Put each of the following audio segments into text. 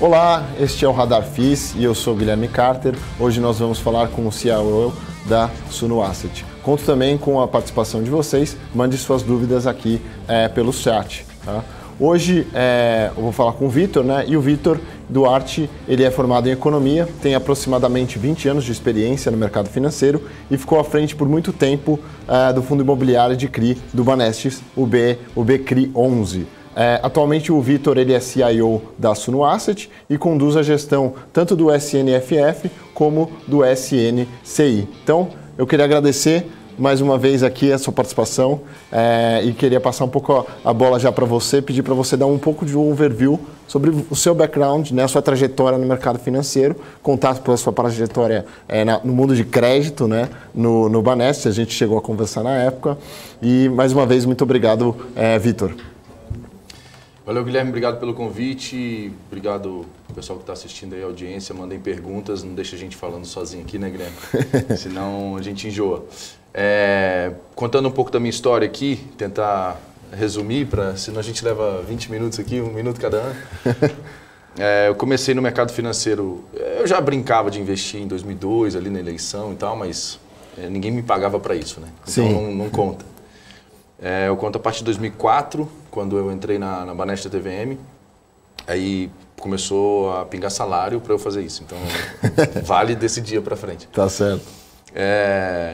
Olá, este é o Radar FIS e eu sou Guilherme Carter. Hoje nós vamos falar com o CIO da Suno Asset. Conto também com a participação de vocês, mande suas dúvidas aqui pelo chat. Tá? Hoje eu vou falar com o Vitor, né? E o Vitor Duarte, ele é formado em Economia, tem aproximadamente 20 anos de experiência no mercado financeiro e ficou à frente por muito tempo do fundo imobiliário de CRI do Banestes, o BCRI 11. Atualmente o Vitor ele é CIO da Suno Asset e conduz a gestão tanto do SNFF como do SNCI. Então, eu queria agradecer mais uma vez aqui a sua participação e queria passar um pouco a bola já para você, pedir para você dar um pouco de overview sobre o seu background, né, a sua trajetória no mercado financeiro, contar pela sua trajetória no mundo de crédito, né, no Banestes, a gente chegou a conversar na época. E mais uma vez, muito obrigado, Vitor. Valeu, Guilherme, obrigado pelo convite, obrigado ao pessoal que está assistindo aí, a audiência, mandem perguntas, não deixa a gente falando sozinho aqui, né, Guilherme? Senão a gente enjoa. Contando um pouco da minha história aqui, tentar resumir, senão a gente leva 20 minutos aqui, 1 minuto cada ano. Eu comecei no mercado financeiro, eu já brincava de investir em 2002, ali na eleição e tal, mas ninguém me pagava para isso, né? Então não conta. Eu conto a partir de 2004, quando eu entrei na Banestes TVM, aí começou a pingar salário para eu fazer isso. Então, vale desse dia para frente. Tá certo.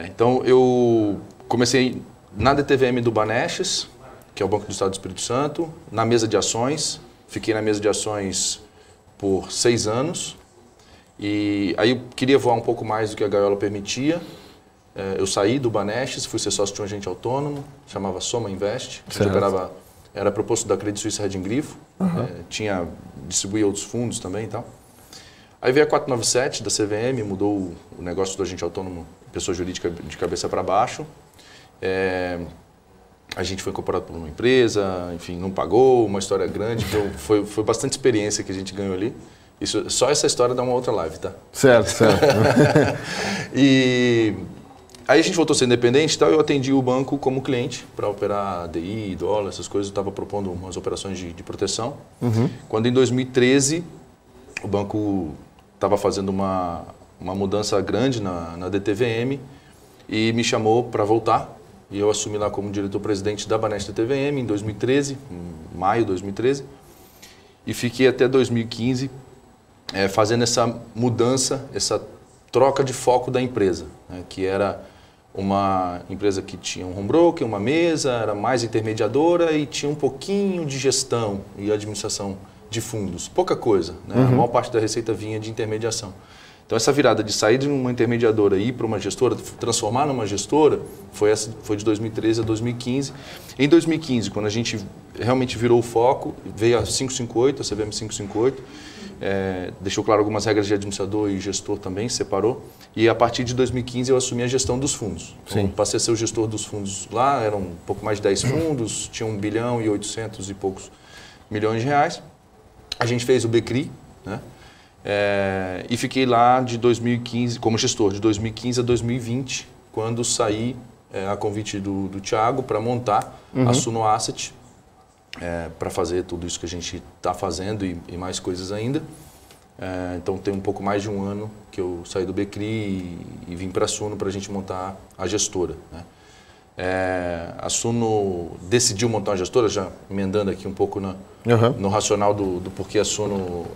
Então, eu comecei na DTVM do Banestes, que é o Banco do Estado do Espírito Santo, na mesa de ações. Fiquei na mesa de ações por 6 anos. E aí eu queria voar um pouco mais do que a gaiola permitia. Eu saí do Banestes, fui ser sócio de um agente autônomo, chamava Soma Invest, que era proposto da Credit Suisse Hedging Grifo, distribuía outros fundos também e tal. Aí veio a 497 da CVM, mudou o negócio do agente autônomo, pessoa jurídica de cabeça para baixo. A gente foi incorporado por uma empresa, enfim, não pagou, uma história grande, então foi bastante experiência que a gente ganhou ali. Só essa história dá uma outra live, tá? Certo. Aí a gente voltou a ser independente e tal, eu atendi o banco como cliente para operar DI, dólar, essas coisas, eu estava propondo umas operações de proteção. Quando em 2013 o banco estava fazendo uma mudança grande na DTVM e me chamou para voltar e eu assumi lá como diretor-presidente da Banestes DTVM em 2013, em maio de 2013, e fiquei até 2015 fazendo essa mudança, essa troca de foco da empresa, né, que era uma empresa que tinha um home broker, uma mesa, era mais intermediadora e tinha um pouquinho de gestão e administração de fundos. Pouca coisa, né? A maior parte da receita vinha de intermediação. Então essa virada de sair de uma intermediadora e ir para uma gestora, transformar numa gestora, foi de 2013 a 2015. Em 2015, quando a gente realmente virou o foco, veio a 558, a CVM 558, deixou claro algumas regras de administrador e gestor também, separou. E a partir de 2015 eu assumi a gestão dos fundos. Então, passei a ser o gestor dos fundos lá, eram um pouco mais de 10 fundos, tinha 1 bilhão e 800 e poucos milhões de reais. A gente fez o BCRI, né? E fiquei lá de 2015, como gestor, de 2015 a 2020, quando saí a convite do Thiago para montar a Suno Asset, para fazer tudo isso que a gente está fazendo e mais coisas ainda. Então tem um pouco mais de 1 ano que eu saí do BCRI e vim para a Suno para a gente montar a gestora, né? A Suno decidiu montar uma gestora, já emendando aqui um pouco no racional do porquê a Suno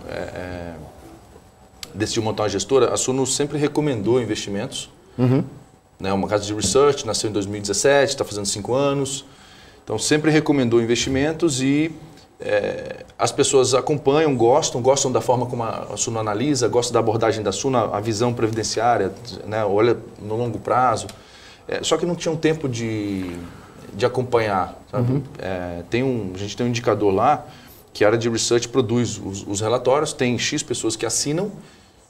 decidiu montar uma gestora. A Suno sempre recomendou investimentos, né? Uma casa de research, nasceu em 2017, está fazendo 5 anos. Então, sempre recomendou investimentos e as pessoas acompanham, gostam da forma como a Suno analisa, gostam da abordagem da Suno, a visão previdenciária, né? Olha no longo prazo. Só que não tinham tempo de acompanhar, sabe? A gente tem um indicador lá que a área de research produz os relatórios, tem X pessoas que assinam,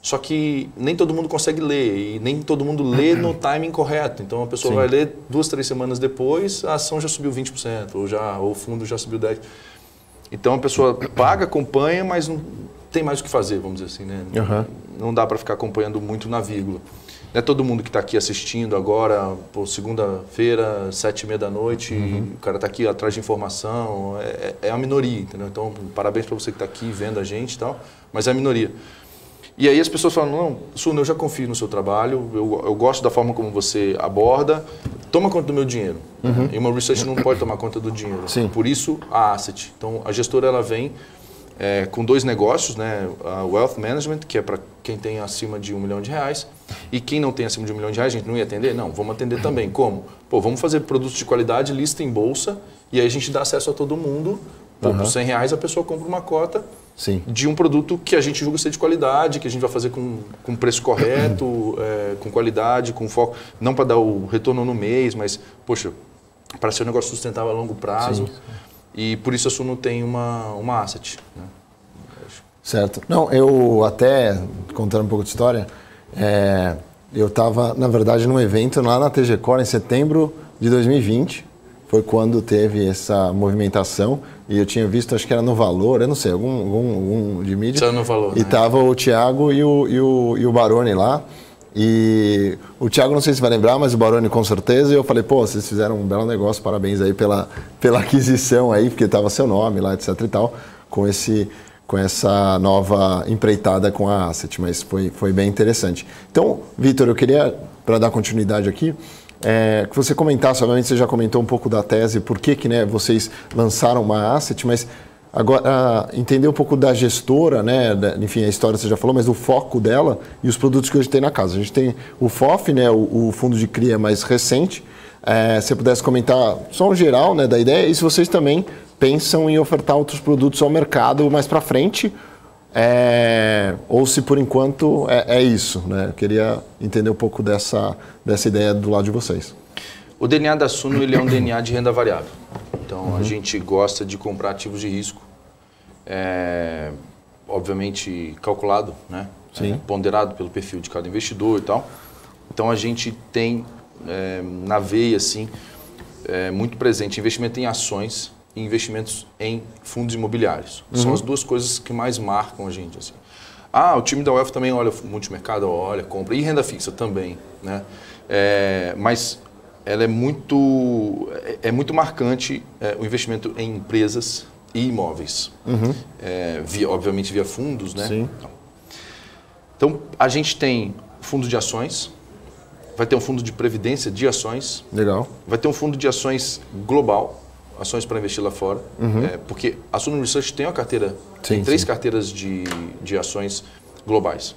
só que nem todo mundo consegue ler e nem todo mundo lê no timing correto. Então a pessoa vai ler 2, 3 semanas depois, a ação já subiu 20%, ou o fundo já subiu 10%. Então a pessoa paga, acompanha, mas não tem mais o que fazer, vamos dizer assim, né? Não dá para ficar acompanhando muito na vírgula. Não é todo mundo que está aqui assistindo agora, por segunda-feira, 7h30 da noite, o cara está aqui atrás de informação, é a minoria, entendeu? Então, parabéns para você que está aqui vendo a gente e tal, mas é a minoria. E aí as pessoas falam, não, Suno, eu já confio no seu trabalho, eu gosto da forma como você aborda, toma conta do meu dinheiro. E uma research não pode tomar conta do dinheiro. Sim. Por isso, a asset. Então, a gestora ela vem com 2 negócios, né? A Wealth Management, que é para quem tem acima de R$1 milhão, e quem não tem acima de R$1 milhão, a gente não ia atender? Não, vamos atender também. Como? Pô, vamos fazer produtos de qualidade, lista em bolsa, e aí a gente dá acesso a todo mundo. Pô, por R$100 a pessoa compra uma cota de um produto que a gente julga ser de qualidade, que a gente vai fazer com preço correto, com qualidade, com foco, não para dar o retorno no mês, mas, poxa, para ser um negócio sustentável a longo prazo. Sim. E por isso a Suno tem uma asset. Né? Certo. Não, eu até, contando um pouco de história, eu estava, na verdade, num evento lá na TG Core em setembro de 2020. Foi quando teve essa movimentação e eu tinha visto, acho que era no Valor, eu não sei, algum de mídia. Só no Valor. E tava o Thiago e o Baroni lá. E o Thiago, não sei se vai lembrar, mas o Baroni com certeza. E eu falei, pô, vocês fizeram um belo negócio, parabéns aí pela aquisição aí, porque tava seu nome lá, etc e tal, com essa nova empreitada com a Asset, mas foi bem interessante. Então, Vitor, eu queria, para dar continuidade aqui, que você comentasse, obviamente você já comentou um pouco da tese, por que né, vocês lançaram uma Asset, mas agora entender um pouco da gestora, né, enfim, a história você já falou, mas do foco dela e os produtos que hoje tem na casa. A gente tem o FOF, né, o fundo de CRI mais recente, se você pudesse comentar só um geral, né, da ideia, e se vocês também pensam em ofertar outros produtos ao mercado mais para frente, ou se por enquanto é isso, né? Eu queria entender um pouco dessa ideia do lado de vocês. O DNA da Suno ele é um DNA de renda variável. Então a gente gosta de comprar ativos de risco, obviamente calculado, né? Ponderado pelo perfil de cada investidor e tal. Então a gente tem na veia assim, muito presente investimento em ações e investimentos em fundos imobiliários. São as duas coisas que mais marcam a gente. Assim. O time da Wealth também olha multimercado, olha, compra. E renda fixa também. Né? Mas ela é muito marcante o investimento em empresas e imóveis. Obviamente via fundos. Né? Sim. Então, a gente tem fundos de ações, vai ter um fundo de previdência de ações. Legal. Vai ter um fundo de ações global, ações para investir lá fora, porque a Suno Research tem uma carteira, tem 3 carteiras de ações globais.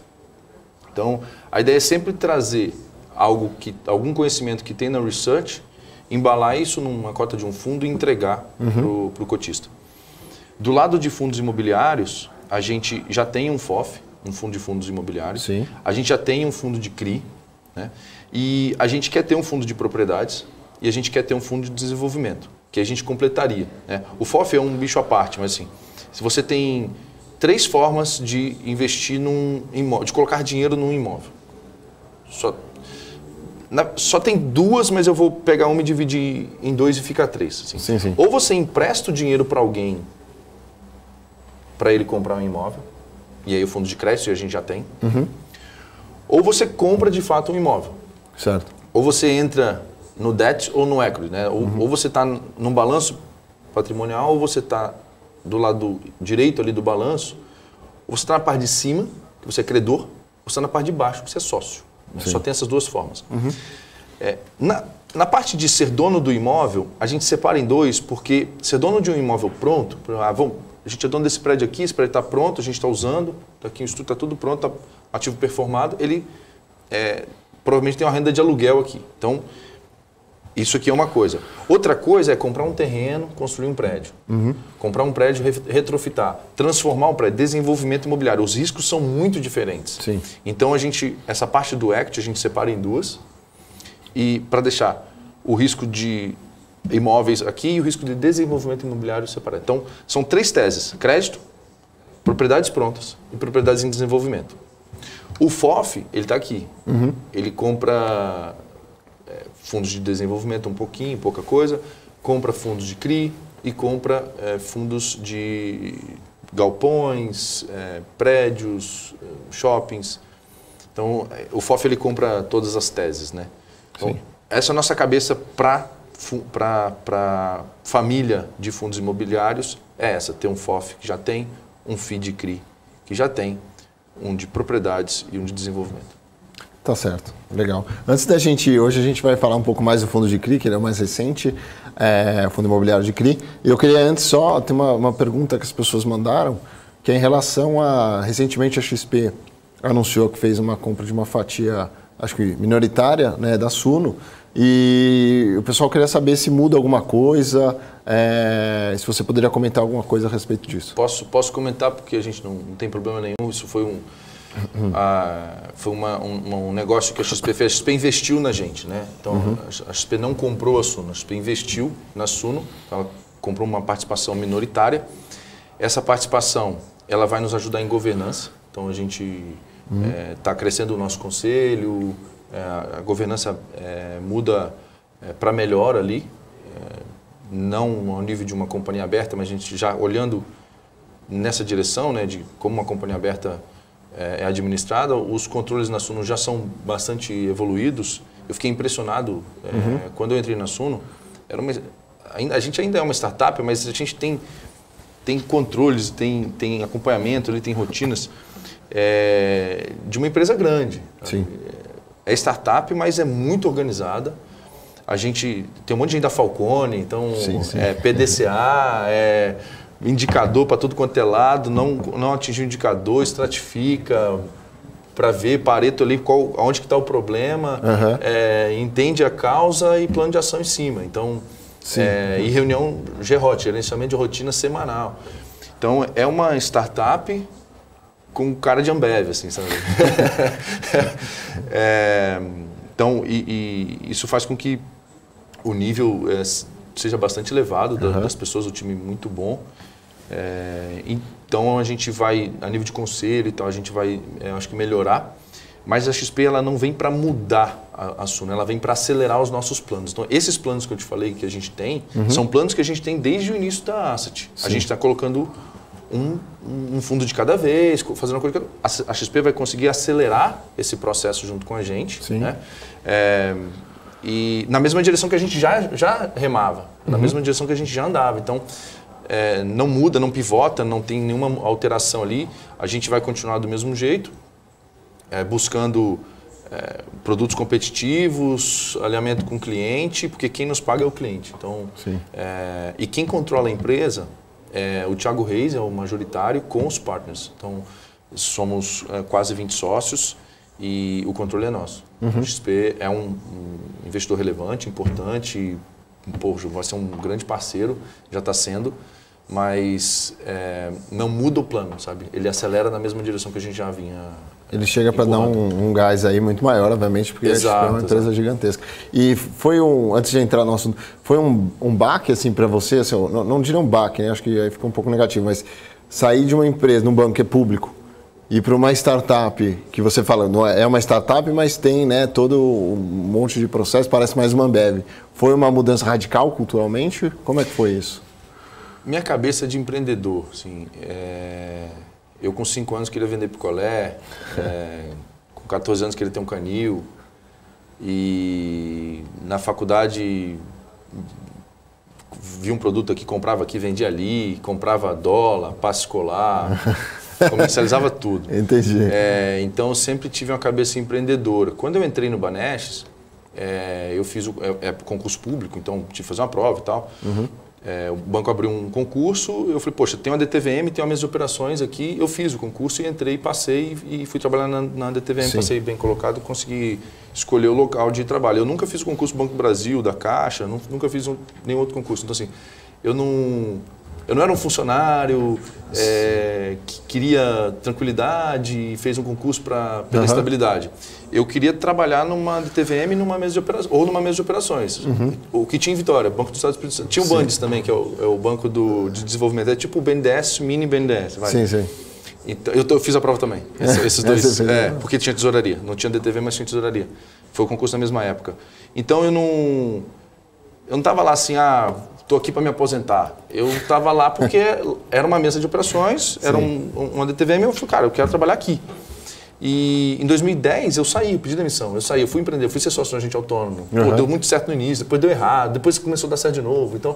Então, a ideia é sempre trazer algum conhecimento que tem na Research, embalar isso numa cota de um fundo e entregar para o cotista. Do lado de fundos imobiliários, a gente já tem um FOF, um fundo de fundos imobiliários, Sim. A gente já tem um fundo de CRI, né? E a gente quer ter um fundo de propriedades e a gente quer ter um fundo de desenvolvimento, que a gente completaria. Né? O FOF é um bicho à parte, mas assim, se você tem 3 formas de investir num imóvel, de colocar dinheiro num imóvel. Só tem 2, mas eu vou pegar uma e dividir em 2 e fica 3. Assim. Sim. Ou você empresta o dinheiro para alguém para ele comprar um imóvel, e aí o fundo de crédito a gente já tem. Ou você compra de fato um imóvel. Certo. Ou você entra no debt ou no equity, né? Ou você está num balanço patrimonial, ou você está do lado direito ali do balanço, ou você está na parte de cima, que você é credor, ou você está na parte de baixo, que você é sócio. Só tem essas 2 formas. Na parte de ser dono do imóvel, a gente separa em 2, porque ser dono de um imóvel pronto, a gente é dono desse prédio aqui, esse prédio está pronto, a gente está usando, está aqui o estudo, está tudo pronto, está ativo performado, ele provavelmente tem uma renda de aluguel aqui. Então, isso aqui é uma coisa. Outra coisa é comprar um terreno, construir um prédio. Comprar um prédio, retrofitar, transformar um prédio, desenvolvimento imobiliário. Os riscos são muito diferentes. Sim. Então, essa parte do equity a gente separa em 2. E para deixar o risco de imóveis aqui e o risco de desenvolvimento imobiliário separado. Então, são 3 teses. Crédito, propriedades prontas e propriedades em desenvolvimento. O FOF, ele está aqui. Ele compra fundos de desenvolvimento pouca coisa, compra fundos de CRI e compra fundos de galpões, prédios, shoppings. Então, o FOF ele compra todas as teses, né? Então, Sim. essa é a nossa cabeça para família de fundos imobiliários, é essa, ter um FOF que já tem, um FII CRI que já tem, um de propriedades e um de desenvolvimento. Tá certo, legal. Antes da gente, hoje a gente vai falar um pouco mais do fundo de CRI, que ele é o mais recente, o fundo imobiliário de CRI. Eu queria antes só ter uma pergunta que as pessoas mandaram, que é em relação a, recentemente a XP anunciou que fez uma compra de uma fatia, acho que minoritária, né, da Suno, e o pessoal queria saber se muda alguma coisa, se você poderia comentar alguma coisa a respeito disso. Posso comentar, porque a gente não tem problema nenhum, isso foi um negócio que a XP fez. A XP investiu na gente, né? Então, a XP não comprou a Suno, a XP investiu na Suno, ela comprou uma participação minoritária. Essa participação, ela vai nos ajudar em governança, então a gente está crescendo o nosso conselho, a governança muda para melhor ali, não ao nível de uma companhia aberta, mas a gente já olhando nessa direção, né, de como uma companhia aberta é administrada, os controles na Suno já são bastante evoluídos. Eu fiquei impressionado quando eu entrei na Suno. A gente ainda é uma startup, mas a gente tem controles, tem acompanhamento, tem rotinas de uma empresa grande. Sim. É startup, mas é muito organizada. A gente tem um monte de gente da Falcone, então sim. PDCA, indicador para tudo quanto é lado, não atingir o indicador, estratifica para ver Pareto ali onde que está o problema, entende a causa e plano de ação em cima. Então, e reunião GROT, gerenciamento de rotina semanal. Então, é uma startup com cara de Ambev, assim, sabe? Então, isso faz com que o nível seja bastante elevado das pessoas, o time muito bom. Então, a gente vai, a nível de conselho e tal, a gente vai, acho que melhorar. Mas a XP ela não vem para mudar a Suno, ela vem para acelerar os nossos planos. Então, esses planos que eu te falei que a gente tem, são planos que a gente tem desde o início da Asset. Sim. A gente está colocando um fundo de cada vez, fazendo uma coisa que a XP vai conseguir acelerar esse processo junto com a gente. Sim. Né? E na mesma direção que a gente já remava, na mesma direção que a gente já andava. Então, não muda, não pivota, não tem nenhuma alteração ali. A gente vai continuar do mesmo jeito, buscando produtos competitivos, alinhamento com o cliente, porque quem nos paga é o cliente. Então, e quem controla a empresa o Thiago Reis é o majoritário com os partners. Então, somos quase 20 sócios e o controle é nosso. O XP é um investidor relevante, importante, vai ser um grande parceiro, já está sendo, mas não muda o plano, sabe? Ele acelera na mesma direção que a gente já vinha. Ele chega para dar um gás aí muito maior, obviamente, porque a XP é uma empresa gigantesca. E foi antes de entrar no assunto, foi um baque assim para você, assim, não diria um baque, né? Acho que aí ficou um pouco negativo, mas sair de uma empresa, num banco que é público, e para uma startup, que você fala, não é uma startup, mas tem, né, todo um monte de processo, parece mais uma Ambev. Foi uma mudança radical culturalmente? Como é que foi isso? Minha cabeça de empreendedor, assim, eu com 5 anos queria vender picolé, com 14 anos queria ter um canil, e na faculdade vi um produto aqui, comprava aqui, vendia ali, comprava dólar, passe escolar, comercializava tudo. Entendi. Então eu sempre tive uma cabeça empreendedora. Quando eu entrei no Banestes, eu fiz concurso público, então tive que fazer uma prova e tal. O banco abriu um concurso, eu falei, poxa, tem uma DTVM, tem uma mesa de operações aqui. Eu fiz o concurso e entrei, passei e fui trabalhar na DTVM. Sim. Passei bem colocado, consegui escolher o local de trabalho. Eu nunca fiz o concurso Banco do Brasil, da Caixa, nunca fiz nenhum outro concurso. Então, assim, eu não era um funcionário que queria tranquilidade e fez um concurso pela estabilidade. Eu queria trabalhar numa DTVM numa mesa de operações, ou numa mesa de operações. O que tinha em Vitória, Banco do Estado do Espírito Santo. Tinha o Bandes também, que é o Banco de Desenvolvimento. É tipo o BNDES, mini BNDES. Vai. Sim. Então, eu fiz a prova também, esses dois. Porque tinha tesouraria. Não tinha DTV, mas tinha tesouraria. Foi o concurso na mesma época. Então eu não estava lá assim, estou aqui para me aposentar. Eu estava lá porque era uma mesa de operações, era uma DTVM, e eu falei, cara, eu quero trabalhar aqui. E em 2010 eu saí, eu pedi demissão. Eu fui empreender, eu fui ser sócio de agente autônomo. Pô, deu muito certo no início, depois deu errado, depois começou a dar certo de novo. Então,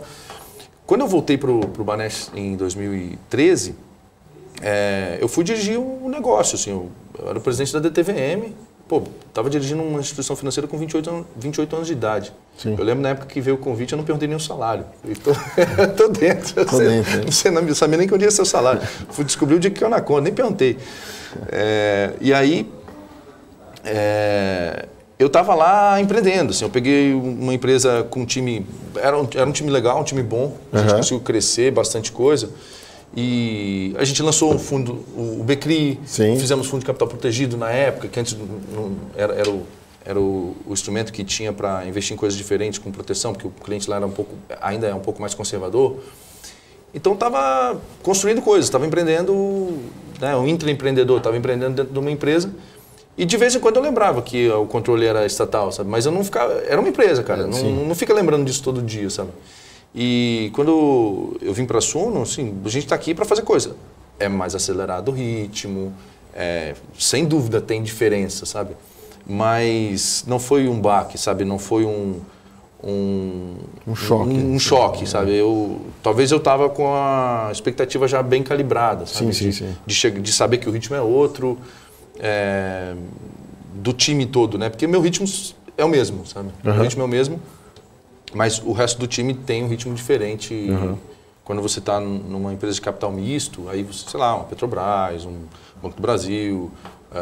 quando eu voltei para o Banesp em 2013, eu fui dirigir um negócio. Assim, eu era o presidente da DTVM, estava dirigindo uma instituição financeira com 28 anos de idade. Sim. Eu lembro na época que veio o convite, eu não perguntei nem o salário. Estou dentro. Você não sabia nem que eu ia ser o salário. Fui descobrir o dia que eu na conta, nem perguntei. E aí, eu estava lá empreendendo. Assim, eu peguei uma empresa com um time... Era um time legal, um time bom. A gente conseguiu crescer bastante coisa. E a gente lançou um fundo, o BCRI, fizemos fundo de capital protegido na época, que antes não, era o instrumento que tinha para investir em coisas diferentes com proteção, porque o cliente lá era ainda é um pouco mais conservador. Então estava construindo coisas, estava empreendendo, né, um intraempreendedor, estava empreendendo dentro de uma empresa. E de vez em quando eu lembrava que o controle era estatal, sabe? Mas eu não ficava, era uma empresa, cara, não fica lembrando disso todo dia, sabe? E quando eu vim para a Suno, assim, a gente está aqui para fazer coisa. É mais acelerado o ritmo, sem dúvida tem diferença, sabe? Mas não foi um baque, sabe? Não foi um choque. Um choque, sabe? Talvez eu estava com a expectativa já bem calibrada, sabe? De saber que o ritmo é outro, do time todo, né? Porque meu ritmo é o mesmo, sabe? Meu ritmo é o mesmo. Mas o resto do time tem um ritmo diferente. Quando você está numa empresa de capital misto, aí você, sei lá, uma Petrobras, um Banco do Brasil,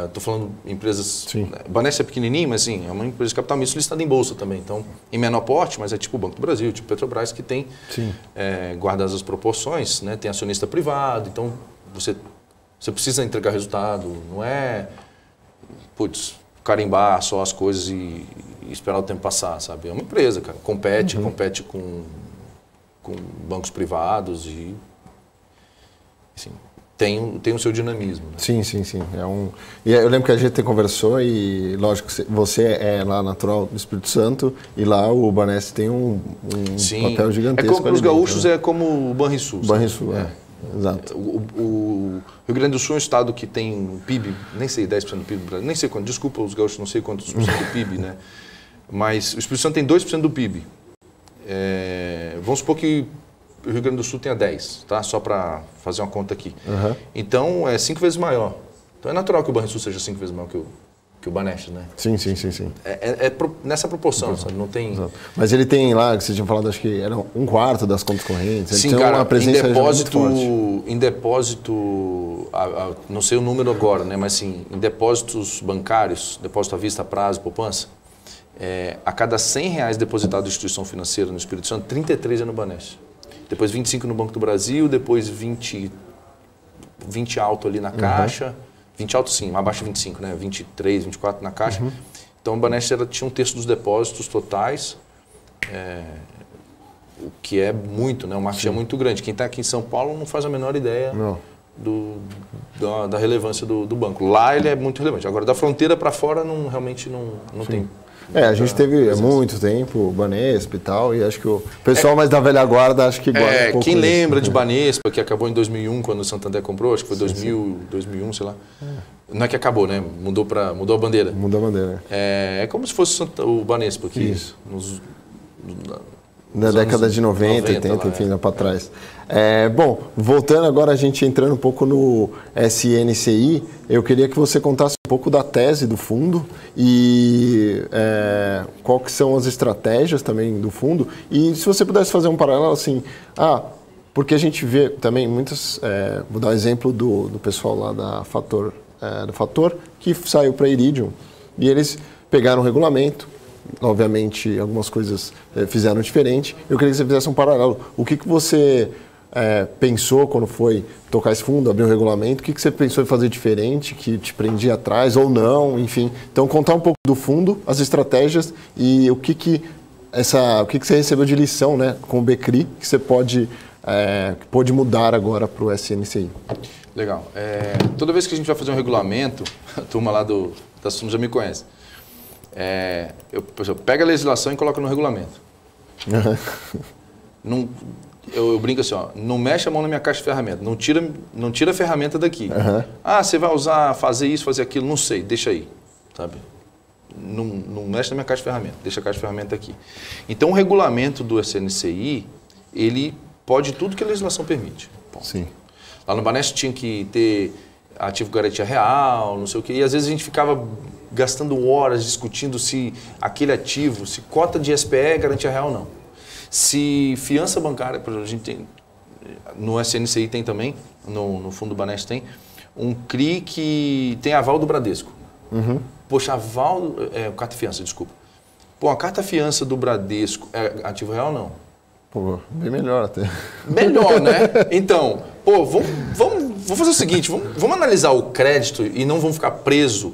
estou falando empresas... Banesp é pequenininho, mas sim, é uma empresa de capital misto listada em bolsa também. Então, em menor porte, mas é tipo o Banco do Brasil, tipo Petrobras, que tem, guardadas as proporções, né? Tem acionista privado, então você precisa entregar resultado, não é, carimbar só as coisas e esperar o tempo passar, sabe? É uma empresa, cara. Compete com bancos privados e assim, tem o seu dinamismo. Né? Sim. E eu lembro que a gente conversou e, lógico, você é lá natural do Espírito Santo e lá o Banesp tem um papel gigantesco. Os gaúchos é como o Banrisul. Banrisul, exato. O Rio Grande do Sul é um estado que tem um PIB, nem sei 10% do PIB do Brasil, nem sei quanto, desculpa os gaúchos, não sei quantos por cento do PIB, né? Mas o Espírito Santo tem 2% do PIB. Vamos supor que o Rio Grande do Sul tenha 10%, tá? Só para fazer uma conta aqui. Então, é 5 vezes maior. Então, é natural que o Banrisul seja 5 vezes maior que o Banesp, né? Sim. Nessa proporção, sabe? Não tem... Exato. Mas ele tem lá, que vocês tinham falado, acho que era 1/4 das contas correntes. Ele tem cara, uma presença em depósito, não sei o número agora, né? Mas sim, em depósitos bancários, depósito à vista, prazo, poupança, a cada R$100 depositado em instituição financeira no Espírito Santo, 33 é no Banesp. Depois 25 no Banco do Brasil, depois 20 alto ali na Caixa. 20 alto sim, abaixo de 25, né? 23, 24 na Caixa. Então o Banesp tinha um terço dos depósitos totais, o que é muito, né? O marketing é muito grande. Quem está aqui em São Paulo não faz a menor ideia da relevância do banco. Lá ele é muito relevante. Agora, da fronteira para fora, realmente não tem. A gente teve há muito tempo o Banesp e tal, e acho que o pessoal mais da velha guarda acho que guarda um pouco quem isso. lembra de Banesp, que acabou em 2001, quando o Santander comprou, acho que foi 2001, sei lá. Não é que acabou, né? Mudou a bandeira. Mudou a bandeira. É como se fosse o Banesp aqui. Isso. Na década de 90, 80, enfim, lá para trás. Bom, voltando agora, a gente entrando um pouco no SNCI, eu queria que você contasse um pouco da tese do fundo e qual que são as estratégias também do fundo. E se você pudesse fazer um paralelo assim, porque a gente vê também muitas, vou dar um exemplo do pessoal lá do Fator, que saiu para Iridium e eles pegaram o regulamento. Obviamente, algumas coisas fizeram diferente. Eu queria que você fizesse um paralelo. O que você pensou quando foi tocar esse fundo, abrir um regulamento? O que você pensou em fazer diferente, que te prendia atrás ou não? Enfim, então contar um pouco do fundo, as estratégias e o que você recebeu de lição, né, com o BCRI, que você pode mudar agora para o SNCI. Legal. Toda vez que a gente vai fazer um regulamento, a turma lá da Suno já me conhece. Eu pego a legislação e coloco no regulamento. eu brinco assim, ó, não mexe a mão na minha caixa de ferramenta, não tira a ferramenta daqui. Ah, você vai usar, fazer isso, fazer aquilo, não sei, deixa aí, sabe? Não mexe na minha caixa de ferramenta, deixa a caixa de ferramenta aqui. Então, o regulamento do SNCI, ele pode tudo que a legislação permite. Bom, sim. Lá no Banesp tinha que ter ativo garantia real, não sei o quê, e às vezes a gente ficava gastando horas discutindo se aquele ativo, se cota de SPE é garantia real ou não. Se fiança bancária, por exemplo, a gente tem, no SNCI tem também, no fundo do Banesp tem, um CRI que tem aval do Bradesco. Poxa, aval, carta fiança, desculpa. Pô, a carta fiança do Bradesco é ativo real ou não? Pô, bem melhor até. Melhor, né? Então, pô, vamos fazer o seguinte, vamos analisar o crédito e não vamos ficar preso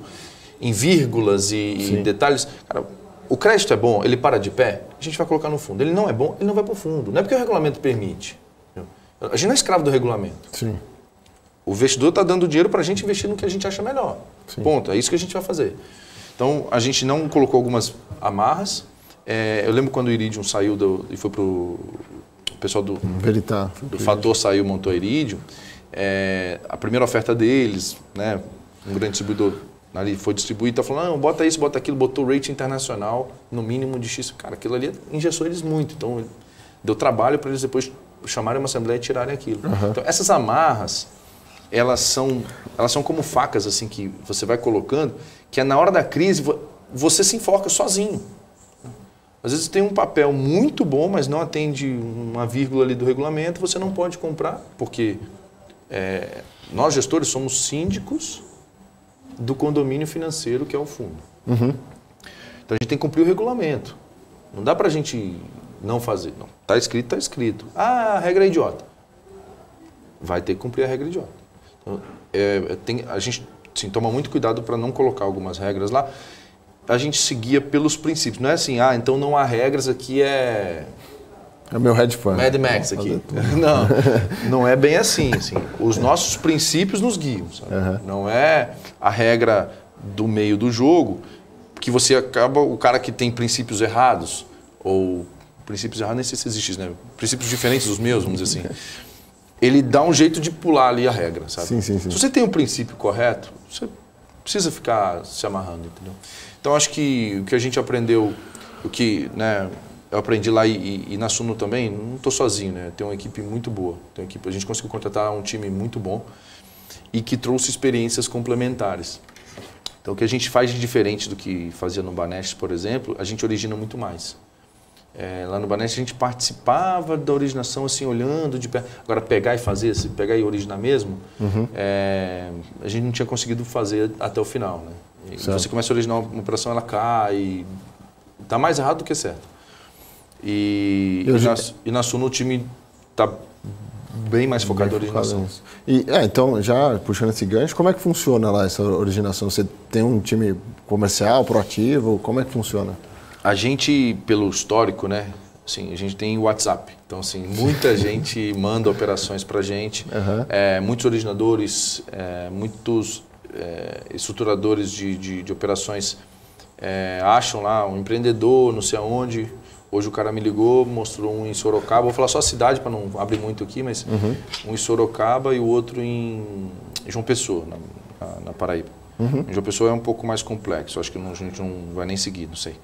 em vírgulas e detalhes. Cara, o crédito é bom, ele para de pé, a gente vai colocar no fundo. Ele não é bom, ele não vai para o fundo. Não é porque o regulamento permite. A gente não é escravo do regulamento. Sim. O investidor está dando dinheiro para a gente investir no que a gente acha melhor. Sim. Ponto, é isso que a gente vai fazer. Então, a gente não colocou algumas amarras. Eu lembro quando o Iridium saiu e foi para o pessoal do Fator, saiu, montou a Iridium. A primeira oferta deles, né, um grande distribuidor ali foi distribuir, está falando, não, bota isso, bota aquilo, botou rate internacional no mínimo de X. Cara, aquilo ali engessou eles muito. Então, deu trabalho para eles depois chamarem uma assembleia e tirarem aquilo. Então, essas amarras, elas são como facas assim que você vai colocando, que é na hora da crise você se enforca sozinho. Às vezes tem um papel muito bom, mas não atende uma vírgula ali do regulamento, você não pode comprar, porque nós gestores somos síndicos do condomínio financeiro que é o fundo. Então a gente tem que cumprir o regulamento. Não dá para a gente não fazer. Não. Tá escrito, tá escrito. Ah, a regra é idiota. Vai ter que cumprir a regra idiota. Então, a gente toma muito cuidado para não colocar algumas regras lá. A gente seguia pelos princípios. Não é assim, então não há regras, aqui é meu hedge fund. Mad Max aqui. Não é bem assim. Os nossos princípios nos guiam. Sabe? Não é a regra do meio do jogo que você acaba, o cara que tem princípios errados, ou princípios errados, nem sei se existe isso, né? Princípios diferentes dos meus, vamos dizer assim. Ele dá um jeito de pular ali a regra, sabe? Sim. Se você tem um princípio correto, você precisa ficar se amarrando, entendeu? Então, acho que o que a gente aprendeu, o que, né, eu aprendi lá e na Suno também, não estou sozinho, né? Tem uma equipe muito boa. A gente conseguiu contratar um time muito bom e que trouxe experiências complementares. Então, o que a gente faz de diferente do que fazia no Banesp, por exemplo, a gente origina muito mais. Lá no Banesp a gente participava da originação assim, olhando de perto. Agora, pegar e fazer, pegar e originar mesmo, a gente não tinha conseguido fazer até o final, né? Você começa a originar uma operação, ela cai, está mais errado do que certo. E na Suno o time está bem mais focado na originação. Então, já puxando esse gancho, como é que funciona lá essa originação? Você tem um time comercial, proativo, como é que funciona? A gente, pelo histórico, né, assim, a gente tem o WhatsApp. Então, assim, muita gente manda operações para a gente, muitos originadores, muitos estruturadores de operações acham lá um empreendedor, não sei aonde. Hoje o cara me ligou, mostrou um em Sorocaba, vou falar só a cidade para não abrir muito aqui, mas um em Sorocaba e o outro em João Pessoa, na Paraíba. Em João Pessoa é um pouco mais complexo, acho que a gente não vai nem seguir, não sei.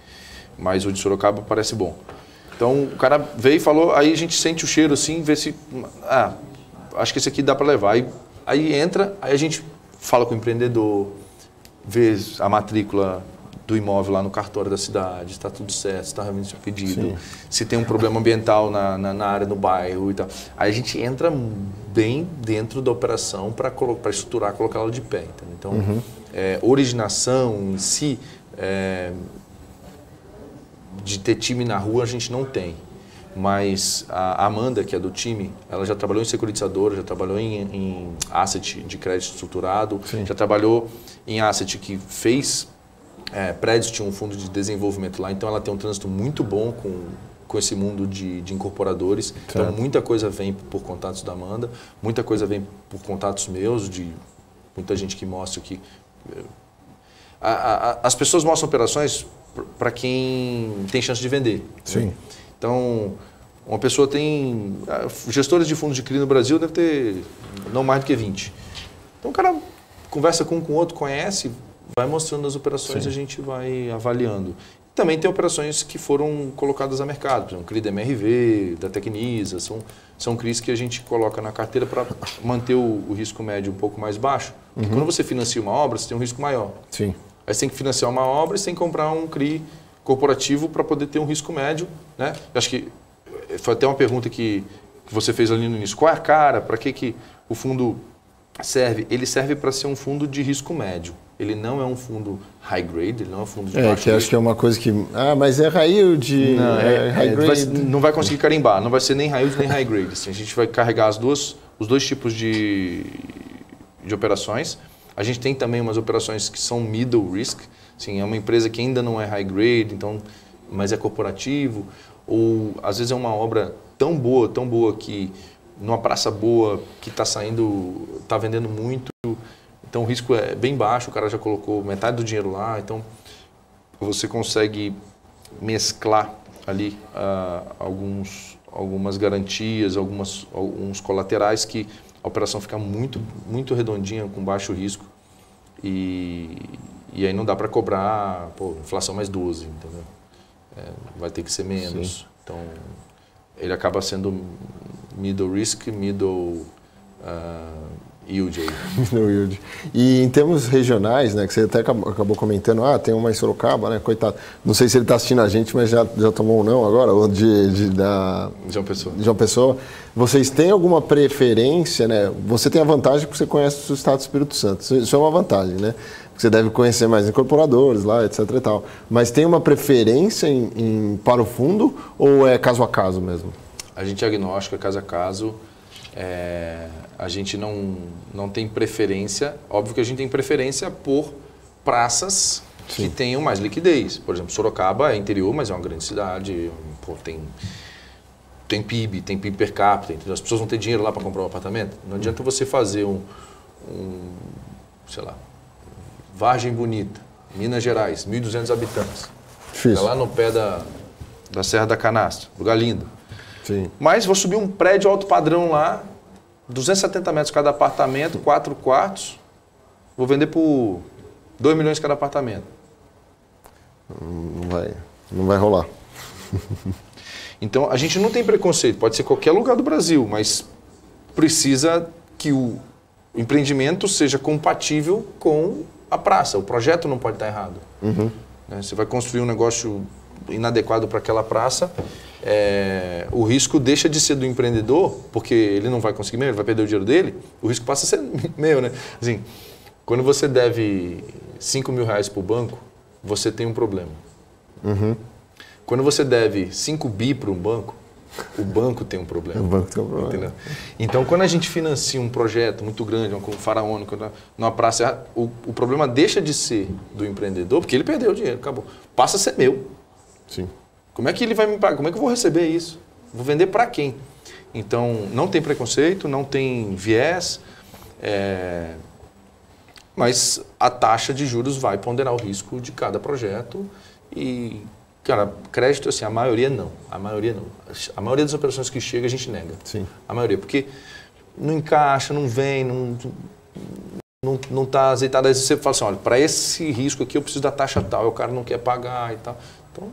Mas o de Sorocaba parece bom. Então o cara veio e falou, aí a gente sente o cheiro assim, vê se, acho que esse aqui dá para levar. Aí entra, aí a gente fala com o empreendedor, vê a matrícula do imóvel lá no cartório da cidade, está tudo certo, está realmente seu pedido, se tem um problema ambiental na área, no bairro e tal. Aí a gente entra bem dentro da operação para estruturar, colocar ela de pé. Entendeu? Então, originação em si, de ter time na rua a gente não tem. Mas a Amanda, que é do time, ela já trabalhou em securitizadora, já trabalhou em asset de crédito estruturado, já trabalhou em asset que fez prédios, tinha um fundo de desenvolvimento lá, então ela tem um trânsito muito bom com esse mundo de incorporadores. Então muita coisa vem por contatos da Amanda, muita coisa vem por contatos meus, de muita gente que mostra que... As pessoas mostram operações para quem tem chance de vender. Sim. Então, uma pessoa tem... Gestores de fundos de CRI no Brasil deve ter não mais do que 20. Então o cara conversa com o outro, conhece, vai mostrando as operações e a gente vai avaliando. Também tem operações que foram colocadas a mercado, por exemplo, CRI da MRV, da Tecnisa, são CRIs que a gente coloca na carteira para manter o risco médio um pouco mais baixo. Porque quando você financia uma obra, você tem um risco maior. Sim. Aí você tem que financiar uma obra e você tem que comprar um CRI corporativo para poder ter um risco médio. Né? Eu acho que foi até uma pergunta que você fez ali no início. Qual é a cara? Para que o fundo serve? Ele serve para ser um fundo de risco médio. Ele não é um fundo high grade, ele não é um fundo de baixo risco. Acho que é uma coisa que... mas é high yield, não, high grade. Não vai conseguir carimbar, não vai ser nem high yield nem high grade. Assim, a gente vai carregar os dois tipos de operações. A gente tem também umas operações que são middle risk. Assim, é uma empresa que ainda não é high grade, então, mas é corporativo. Ou às vezes é uma obra tão boa que numa praça boa que está vendendo muito. Então o risco é bem baixo, o cara já colocou metade do dinheiro lá, então você consegue mesclar ali algumas garantias, alguns colaterais que a operação fica muito redondinha, com baixo risco e aí não dá para cobrar, inflação mais 12, entendeu? Vai ter que ser menos. Sim. Então ele acaba sendo middle risk, middle yield aí. Middle yield. E em termos regionais, né, que você até acabou comentando, tem uma em Sorocaba, né, coitado. Não sei se ele está assistindo a gente, mas já tomou um não agora, ou da João Pessoa. Vocês têm alguma preferência, né? Você tem a vantagem que você conhece o estado do Espírito Santo. Isso é uma vantagem, né? Você deve conhecer mais incorporadores lá, etc e tal. Mas tem uma preferência para o fundo ou é caso a caso mesmo? A gente é agnóstico, é caso a caso. A gente não tem preferência. Óbvio que a gente tem preferência por praças que tenham mais liquidez. Por exemplo, Sorocaba é interior, mas é uma grande cidade. Tem PIB per capita. Entendeu? As pessoas vão ter dinheiro lá para comprar um apartamento. Não adianta você fazer sei lá, Vargem Bonita, Minas Gerais, 1.200 habitantes. Difícil. Lá no pé da Serra da Canastra, lugar lindo. Sim. Mas vou subir um prédio alto padrão lá, 270 metros cada apartamento, 4 quartos, vou vender por 2 milhões cada apartamento. Não vai rolar. Então, a gente não tem preconceito, pode ser qualquer lugar do Brasil, mas precisa que o empreendimento seja compatível com a praça. O projeto não pode estar errado. Uhum. Você vai construir um negócio inadequado para aquela praça, o risco deixa de ser do empreendedor, porque ele não vai conseguir mesmo, ele vai perder o dinheiro dele, o risco passa a ser meu, né? Assim, quando você deve 5 mil reais para o banco, você tem um problema. Uhum. Quando você deve 5 bi para um banco, o banco tem um problema. O banco tem um problema. Entendeu? Então, quando a gente financia um projeto muito grande, um faraônico, numa praça, o problema deixa de ser do empreendedor, porque ele perdeu o dinheiro, acabou. Passa a ser meu. Sim. Como é que ele vai me pagar? Como é que eu vou receber isso? Vou vender para quem? Então, não tem preconceito, não tem viés, mas a taxa de juros vai ponderar o risco de cada projeto e, cara, crédito, assim, a maioria não. A maioria das operações que chega, a gente nega. Sim. A maioria, porque não encaixa, não vem, não está azeitado. Aí você fala assim, olha, para esse risco aqui eu preciso da taxa tal, o cara não quer pagar e tal. Então,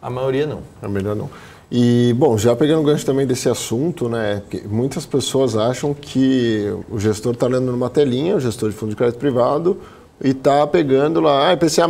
a maioria não. É melhor não. E, bom, já pegando o gancho também desse assunto, né, muitas pessoas acham que o gestor está lendo numa telinha, o gestor de fundo de crédito privado, e está pegando lá, IPCA+,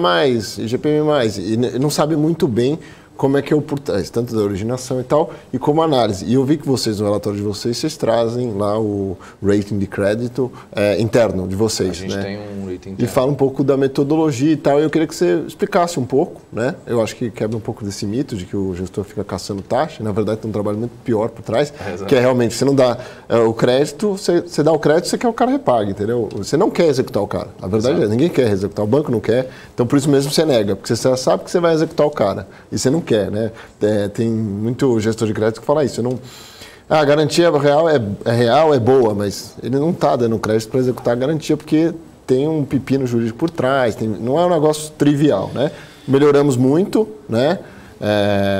IGPM+, e não sabe muito bem como é que é o por trás, tanto da originação e tal, e como análise. E eu vi que vocês, no relatório de vocês trazem lá o rating de crédito interno de vocês. A gente tem um rating interno. E fala um pouco da metodologia e tal, e eu queria que você explicasse um pouco, né? Eu acho que quebra um pouco desse mito de que o gestor fica caçando taxa, na verdade tem um trabalho muito pior por trás, que é realmente, você não dá o crédito, você dá o crédito, você quer que o cara repague, entendeu? Você não quer executar o cara, a verdade ninguém quer executar, o banco não quer, então por isso mesmo você nega, porque você sabe que você vai executar o cara, e você não quer, né? Tem muito gestor de crédito que fala isso. A garantia real é boa, mas ele não está dando crédito para executar a garantia porque tem um pepino jurídico por trás, não é um negócio trivial, né? Melhoramos muito, né?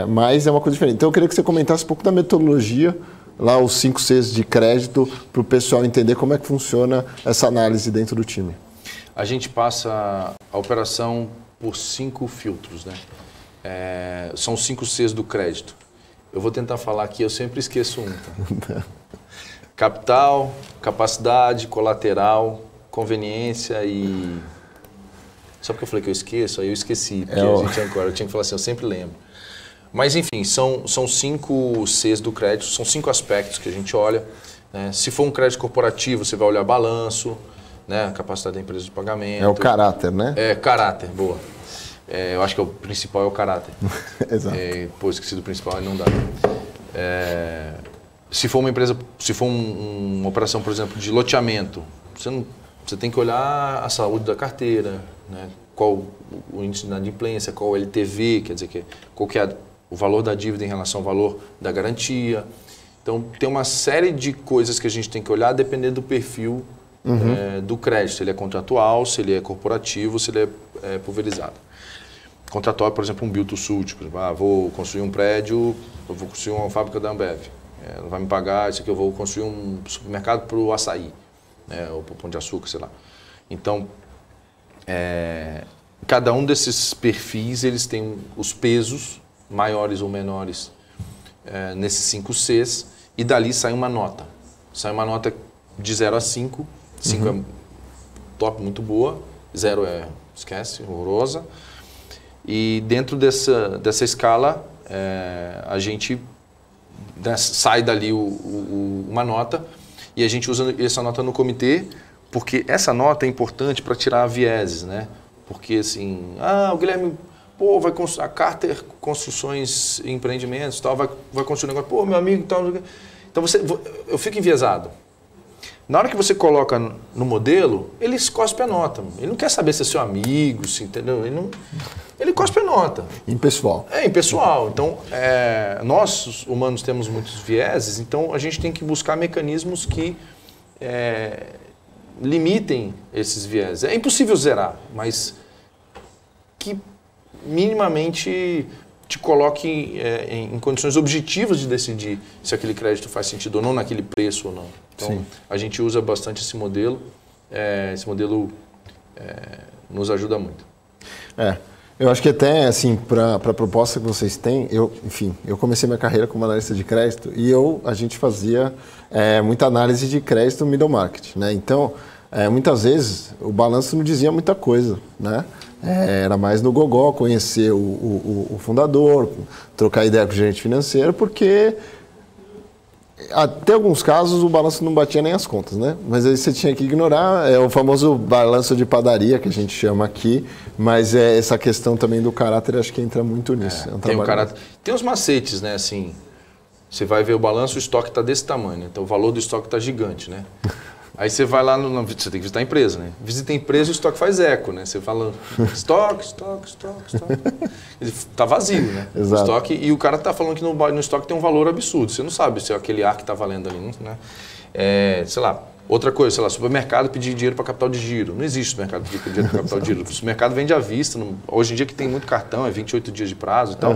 mas é uma coisa diferente. Então eu queria que você comentasse um pouco da metodologia, lá os 5 Cs de crédito, para o pessoal entender como é que funciona essa análise dentro do time. A gente passa a operação por 5 filtros, né? São 5 Cs do crédito. Eu vou tentar falar aqui, eu sempre esqueço um. Tá? Capital, capacidade, colateral, conveniência e... Só porque eu falei que eu esqueço, aí eu esqueci. Porque eu tinha que falar assim, eu sempre lembro. Mas enfim, são 5 Cs do crédito, são 5 aspectos que a gente olha. Né? Se for um crédito corporativo, você vai olhar balanço, né? A capacidade da empresa de pagamento. É o caráter, né? Caráter, boa. Eu acho que o principal é o caráter. Exato. Pô, esqueci do principal, aí não dá. Se for uma empresa, se for uma operação, por exemplo, de loteamento, você tem que olhar a saúde da carteira, né? Qual o índice de inadimplência, qual o LTV, quer dizer, qual que é o valor da dívida em relação ao valor da garantia. Então, tem uma série de coisas que a gente tem que olhar dependendo do perfil do crédito. Se ele é contratual, se ele é corporativo, se ele é pulverizado. Contratual, por exemplo, um build to suit. Por exemplo, vou construir um prédio, eu vou construir uma fábrica da Ambev. Ela vai me pagar, isso aqui eu vou construir um supermercado para o açaí, né, ou para o Pão de Açúcar, sei lá. Então, cada um desses perfis, eles têm os pesos maiores ou menores nesses 5 Cs, e dali sai uma nota. Sai uma nota de 0 a 5. 5 é top, muito boa. 0 esquece, horrorosa. E dentro dessa escala, a gente sai dali uma nota, e a gente usa essa nota no comitê, porque essa nota é importante para tirar vieses, né? Porque assim, o Guilherme, vai construir a Carter Construções e Empreendimentos, tal, vai construir um negócio, meu amigo, tal. Então eu fico enviesado. Na hora que você coloca no modelo, ele cospe a nota. Ele não quer saber se é seu amigo, se, entendeu? Ele cospe a nota. Impessoal. Impessoal. Então, nós, os humanos, temos muitos vieses, então a gente tem que buscar mecanismos que limitem esses vieses. É impossível zerar, mas que minimamente te coloque em condições objetivas de decidir se aquele crédito faz sentido ou não, naquele preço ou não. Então, sim, a gente usa bastante esse modelo. Esse modelo nos ajuda muito. Eu acho que até, assim, para a proposta que vocês têm, eu comecei minha carreira como analista de crédito e a gente fazia muita análise de crédito no middle market, né? Então, muitas vezes, o balanço não dizia muita coisa, né? Era mais no gogó, conhecer o fundador, trocar ideia com o gerente financeiro, porque até alguns casos o balanço não batia nem as contas, né? Mas aí você tinha que ignorar, o famoso balanço de padaria que a gente chama aqui, mas essa questão também do caráter, acho que entra muito nisso. Tem uns macetes, né? Assim, você vai ver o balanço, o estoque está desse tamanho, então o valor do estoque está gigante, né? Aí você vai lá, você tem que visitar a empresa, né? Visita a empresa e o estoque faz eco, né? Você fala, estoque. Ele tá vazio, né? Exato. O estoque, e o cara tá falando que no estoque tem um valor absurdo. Você não sabe se é aquele ar que tá valendo ali, né? Sei lá, outra coisa, sei lá, supermercado pedir dinheiro para capital de giro. Não existe supermercado pedir dinheiro para capital de giro. O supermercado vende à vista. Hoje em dia que tem muito cartão, 28 dias de prazo e tal.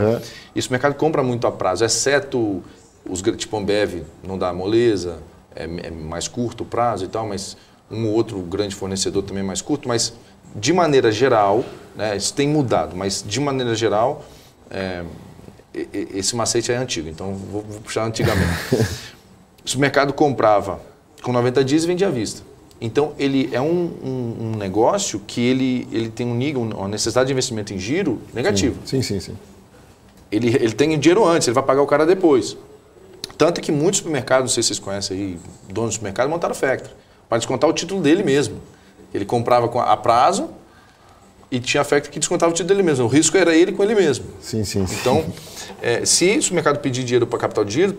E o supermercado compra muito a prazo, exceto os tipo Ambev, não dá moleza. É mais curto o prazo e tal, mas um ou outro grande fornecedor também é mais curto, mas de maneira geral, né, isso tem mudado, mas de maneira geral, esse macete é antigo, então vou puxar antigamente. O supermercado comprava com 90 dias e vendia à vista. Então, ele é um negócio que ele tem uma necessidade de investimento em giro negativo. Sim. Ele tem dinheiro antes, ele vai pagar o cara depois. Tanto que muitos supermercados, não sei se vocês conhecem aí, donos do supermercado, montaram factory para descontar o título dele mesmo. Ele comprava a prazo e tinha factory que descontava o título dele mesmo. O risco era ele com ele mesmo. Sim. Então, se o supermercado pedir dinheiro para capital de giro,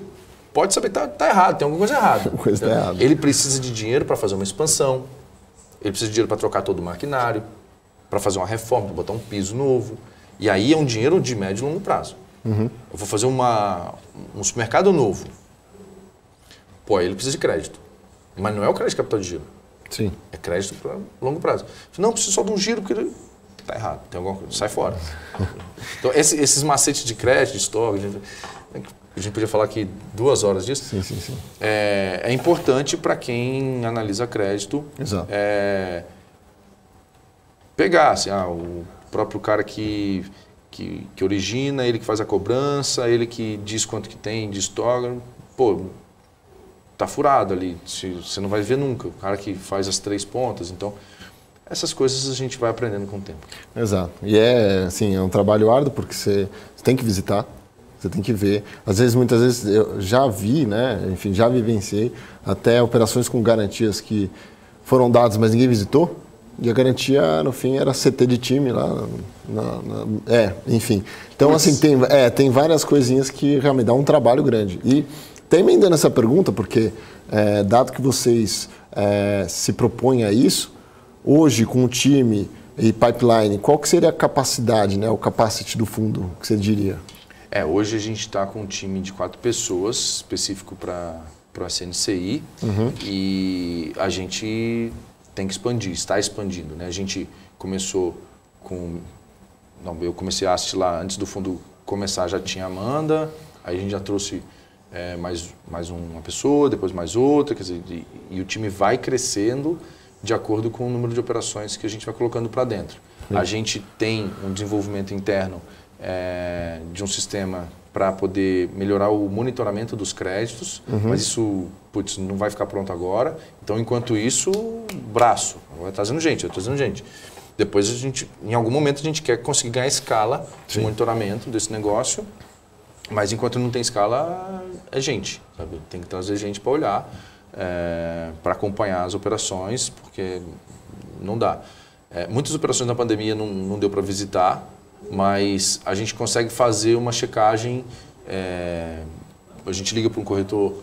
pode saber que está errado, tem alguma coisa errada. Ele precisa de dinheiro para fazer uma expansão, ele precisa de dinheiro para trocar todo o maquinário, para fazer uma reforma, para botar um piso novo. E aí é um dinheiro de médio e longo prazo. Eu vou fazer um supermercado novo. Aí ele precisa de crédito. Mas não é o crédito de capital de giro. Sim. É crédito para longo prazo. Não, preciso só de um giro, porque tá errado, tem alguma coisa, sai fora. Então, esses macetes de crédito, de estoque, a gente podia falar aqui 2 horas disso. Sim, sim, sim. É importante para quem analisa crédito. Exato. Pegar, assim, o próprio cara que origina, ele que faz a cobrança, ele que diz quanto que tem de estoque. Pô, tá furado ali, você não vai ver nunca. O cara que faz as 3 pontas, então... Essas coisas a gente vai aprendendo com o tempo. Exato. E assim, é um trabalho árduo porque você tem que visitar, você tem que ver. Às vezes, muitas vezes, eu já vi, né? Enfim, já vivenciei até operações com garantias que foram dadas, mas ninguém visitou. E a garantia, no fim, era CT de time lá. Enfim. Então, assim, tem várias coisinhas que realmente dá um trabalho grande. E até emendando essa pergunta, porque dado que vocês se propõem a isso, hoje, com o time e pipeline, qual que seria a capacidade, né, o capacity do fundo, que você diria? Hoje a gente está com um time de 4 pessoas, específico para a CNCI, e a gente tem que expandir, está expandindo. Né? A gente começou com... Não, eu comecei a assistir lá, antes do fundo começar já tinha a Amanda, aí a gente já trouxe mais uma pessoa, depois mais outra, quer dizer, e o time vai crescendo de acordo com o número de operações que a gente vai colocando para dentro. A gente tem um desenvolvimento interno de um sistema para poder melhorar o monitoramento dos créditos, mas isso não vai ficar pronto agora. Então, enquanto isso, braço, vai trazendo gente. Depois, em algum momento, a gente quer conseguir ganhar escala de monitoramento desse negócio, mas enquanto não tem escala, é gente, sabe? Tem que trazer gente para olhar, para acompanhar as operações, porque não dá. Muitas operações na pandemia não deu para visitar, mas a gente consegue fazer uma checagem, a gente liga para um corretor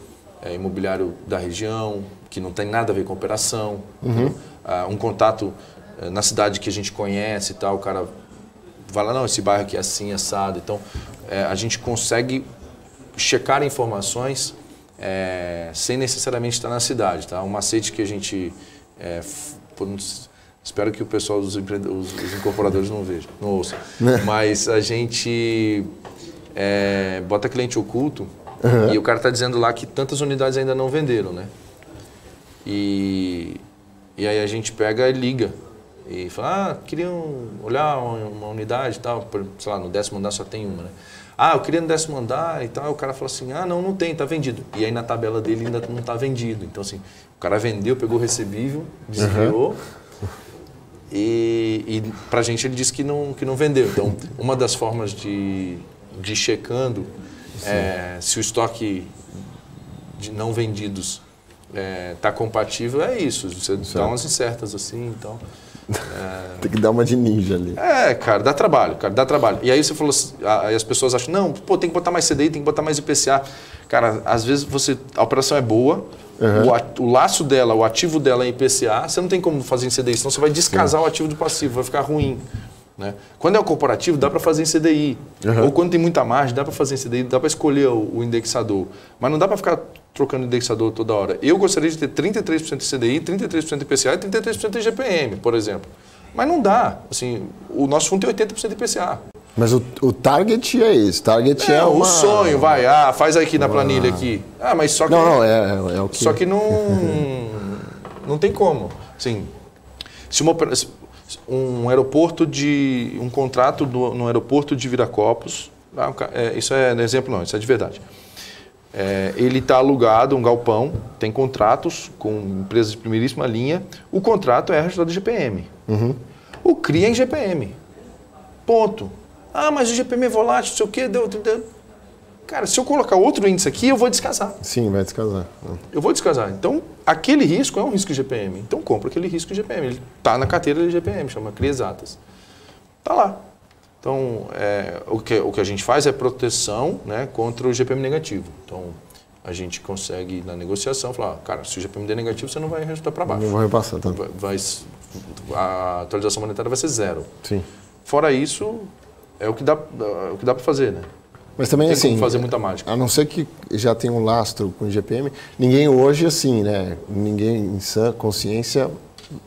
imobiliário da região, que não tem nada a ver com a operação, um contato na cidade que a gente conhece e tal, o cara vai lá, não, esse bairro aqui é assim, assado. Então, a gente consegue checar informações sem necessariamente estar na cidade. Tá? Um macete que a gente... espero que o pessoal os incorporadores não ouçam. Mas a gente bota cliente oculto e o cara está dizendo lá que tantas unidades ainda não venderam. Né? E aí a gente pega e liga. E fala, queriam olhar uma unidade e tal, sei lá, no 10º andar só tem uma, né? Eu queria no 10º andar e tal, o cara fala assim, não tem, tá vendido. E aí na tabela dele ainda não tá vendido. Então assim, o cara vendeu, pegou o recebível, desviou e pra gente ele disse que não vendeu. Então, uma das formas de checando se o estoque de não vendidos tá compatível é isso, você dá umas incertas assim, então... Tem que dar uma de ninja ali. Cara, dá trabalho. E aí você falou assim, aí as pessoas acham, não, tem que botar mais CDI, tem que botar mais IPCA. Cara, às vezes a operação é boa, o laço dela, o ativo dela é IPCA, você não tem como fazer em CDI, senão você vai descasar o ativo do passivo, vai ficar ruim. Né? Quando é o corporativo, dá para fazer em CDI. Ou quando tem muita margem, dá para fazer em CDI, dá para escolher o indexador. Mas não dá para ficar trocando indexador toda hora. Eu gostaria de ter 33% de CDI, 33% de IPCA e 33% de IGPM, por exemplo. Mas não dá. Assim, o nosso fundo tem 80% de IPCA. Mas o target é esse. Target é o sonho, vai. Faz aqui na planilha aqui. Mas só que... Não, é o que... Só que não tem como. Assim, se um contrato no aeroporto de Viracopos, isso é exemplo não, isso é de verdade. Ele está alugado, um galpão, tem contratos com empresas de primeiríssima linha, o contrato é registrado de GPM. O CRI é em GPM. Ponto. Mas o GPM é volátil, não sei o quê. Cara, se eu colocar outro índice aqui, eu vou descasar. Sim, vai descasar. Eu vou descasar. Então, aquele risco é um risco de GPM. Então, compra aquele risco de GPM. Ele está na carteira de GPM, chama CRI Exatas. Está lá. Então, o que a gente faz é proteção, né, contra o GPM negativo. Então, a gente consegue, na negociação, falar, cara, se o GPM der negativo, você não vai reajustar para baixo. Não vai repassar, tá? A atualização monetária vai ser 0. Sim. Fora isso, é o que dá para fazer, né? Mas também, tem assim, como fazer muita mágica. A não ser que já tenha um lastro com o GPM, ninguém hoje, assim, né? Ninguém em sã consciência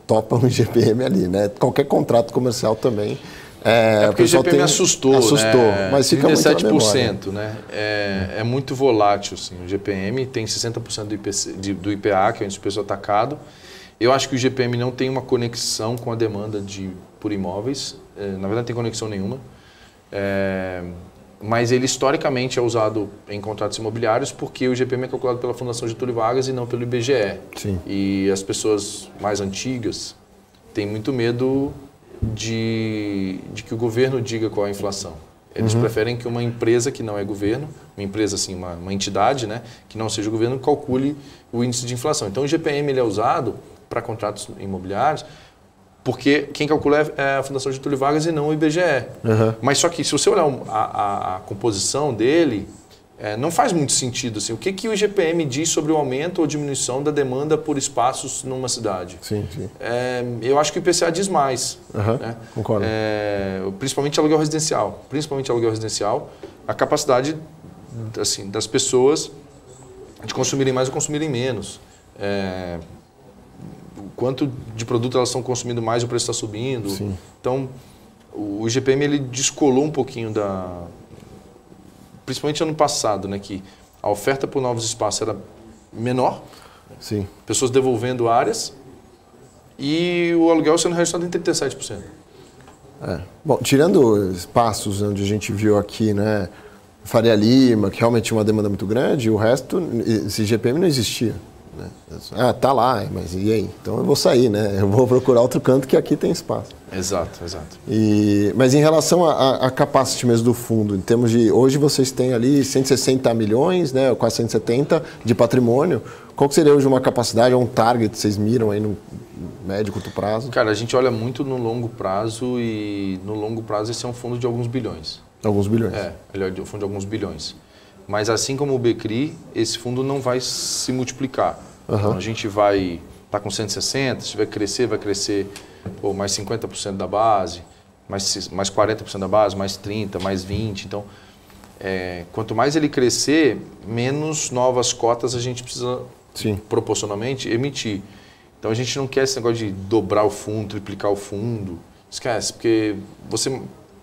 topam o IGPM ali, né? Qualquer contrato comercial também. Porque o IGPM assustou, né? Mas fica muito na 37%, né? É muito volátil, assim. O IGPM tem 60% do IPA, que é o índice de preço atacado. Eu acho que o IGPM não tem uma conexão com a demanda por imóveis. Na verdade, não tem conexão nenhuma. Mas ele historicamente é usado em contratos imobiliários porque o IGPM é calculado pela Fundação Getúlio Vargas e não pelo IBGE. Sim. E as pessoas mais antigas têm muito medo de que o governo diga qual é a inflação. Eles preferem que uma empresa que não é governo, uma empresa assim, uma entidade, né, que não seja governo, calcule o índice de inflação. Então o IGPM ele é usado para contratos imobiliários porque quem calcula é a Fundação Getúlio Vargas e não o IBGE. Mas só que se você olhar a composição dele, não faz muito sentido. Assim, o que o IGPM diz sobre o aumento ou diminuição da demanda por espaços numa cidade? Sim. Eu acho que o IPCA diz mais. Né? Concordo. Principalmente aluguel residencial. A capacidade assim, das pessoas de consumirem mais ou consumirem menos. Quanto de produto elas estão consumindo mais, o preço está subindo. Sim. Então, o IGPM ele descolou um pouquinho principalmente ano passado, né, que a oferta por novos espaços era menor, Sim. pessoas devolvendo áreas e o aluguel sendo registrado em 37%. Bom, tirando espaços onde a gente viu aqui, né, Faria Lima, que realmente tinha uma demanda muito grande, o resto, esse IGPM não existia. Né? Tá lá, mas e aí? Então eu vou sair, né? Eu vou procurar outro canto que aqui tem espaço. Exato. Mas em relação à capacity mesmo do fundo, em termos de... Hoje vocês têm ali 160 milhões, né, quase 170 de patrimônio. Qual que seria hoje uma capacidade ou um target que vocês miram aí no médio, curto prazo? Cara, a gente olha muito no longo prazo e no longo prazo esse é um fundo de alguns bilhões. Alguns bilhões. Ele é um fundo de alguns bilhões. Mas assim como o BCRI, esse fundo não vai se multiplicar. Então a gente vai estar com 160, se vai crescer mais 50% da base, mais 40% da base, mais 30%, mais 20%. Então, quanto mais ele crescer, menos novas cotas a gente precisa, proporcionalmente, emitir. Então a gente não quer esse negócio de dobrar o fundo, triplicar o fundo. Esquece, porque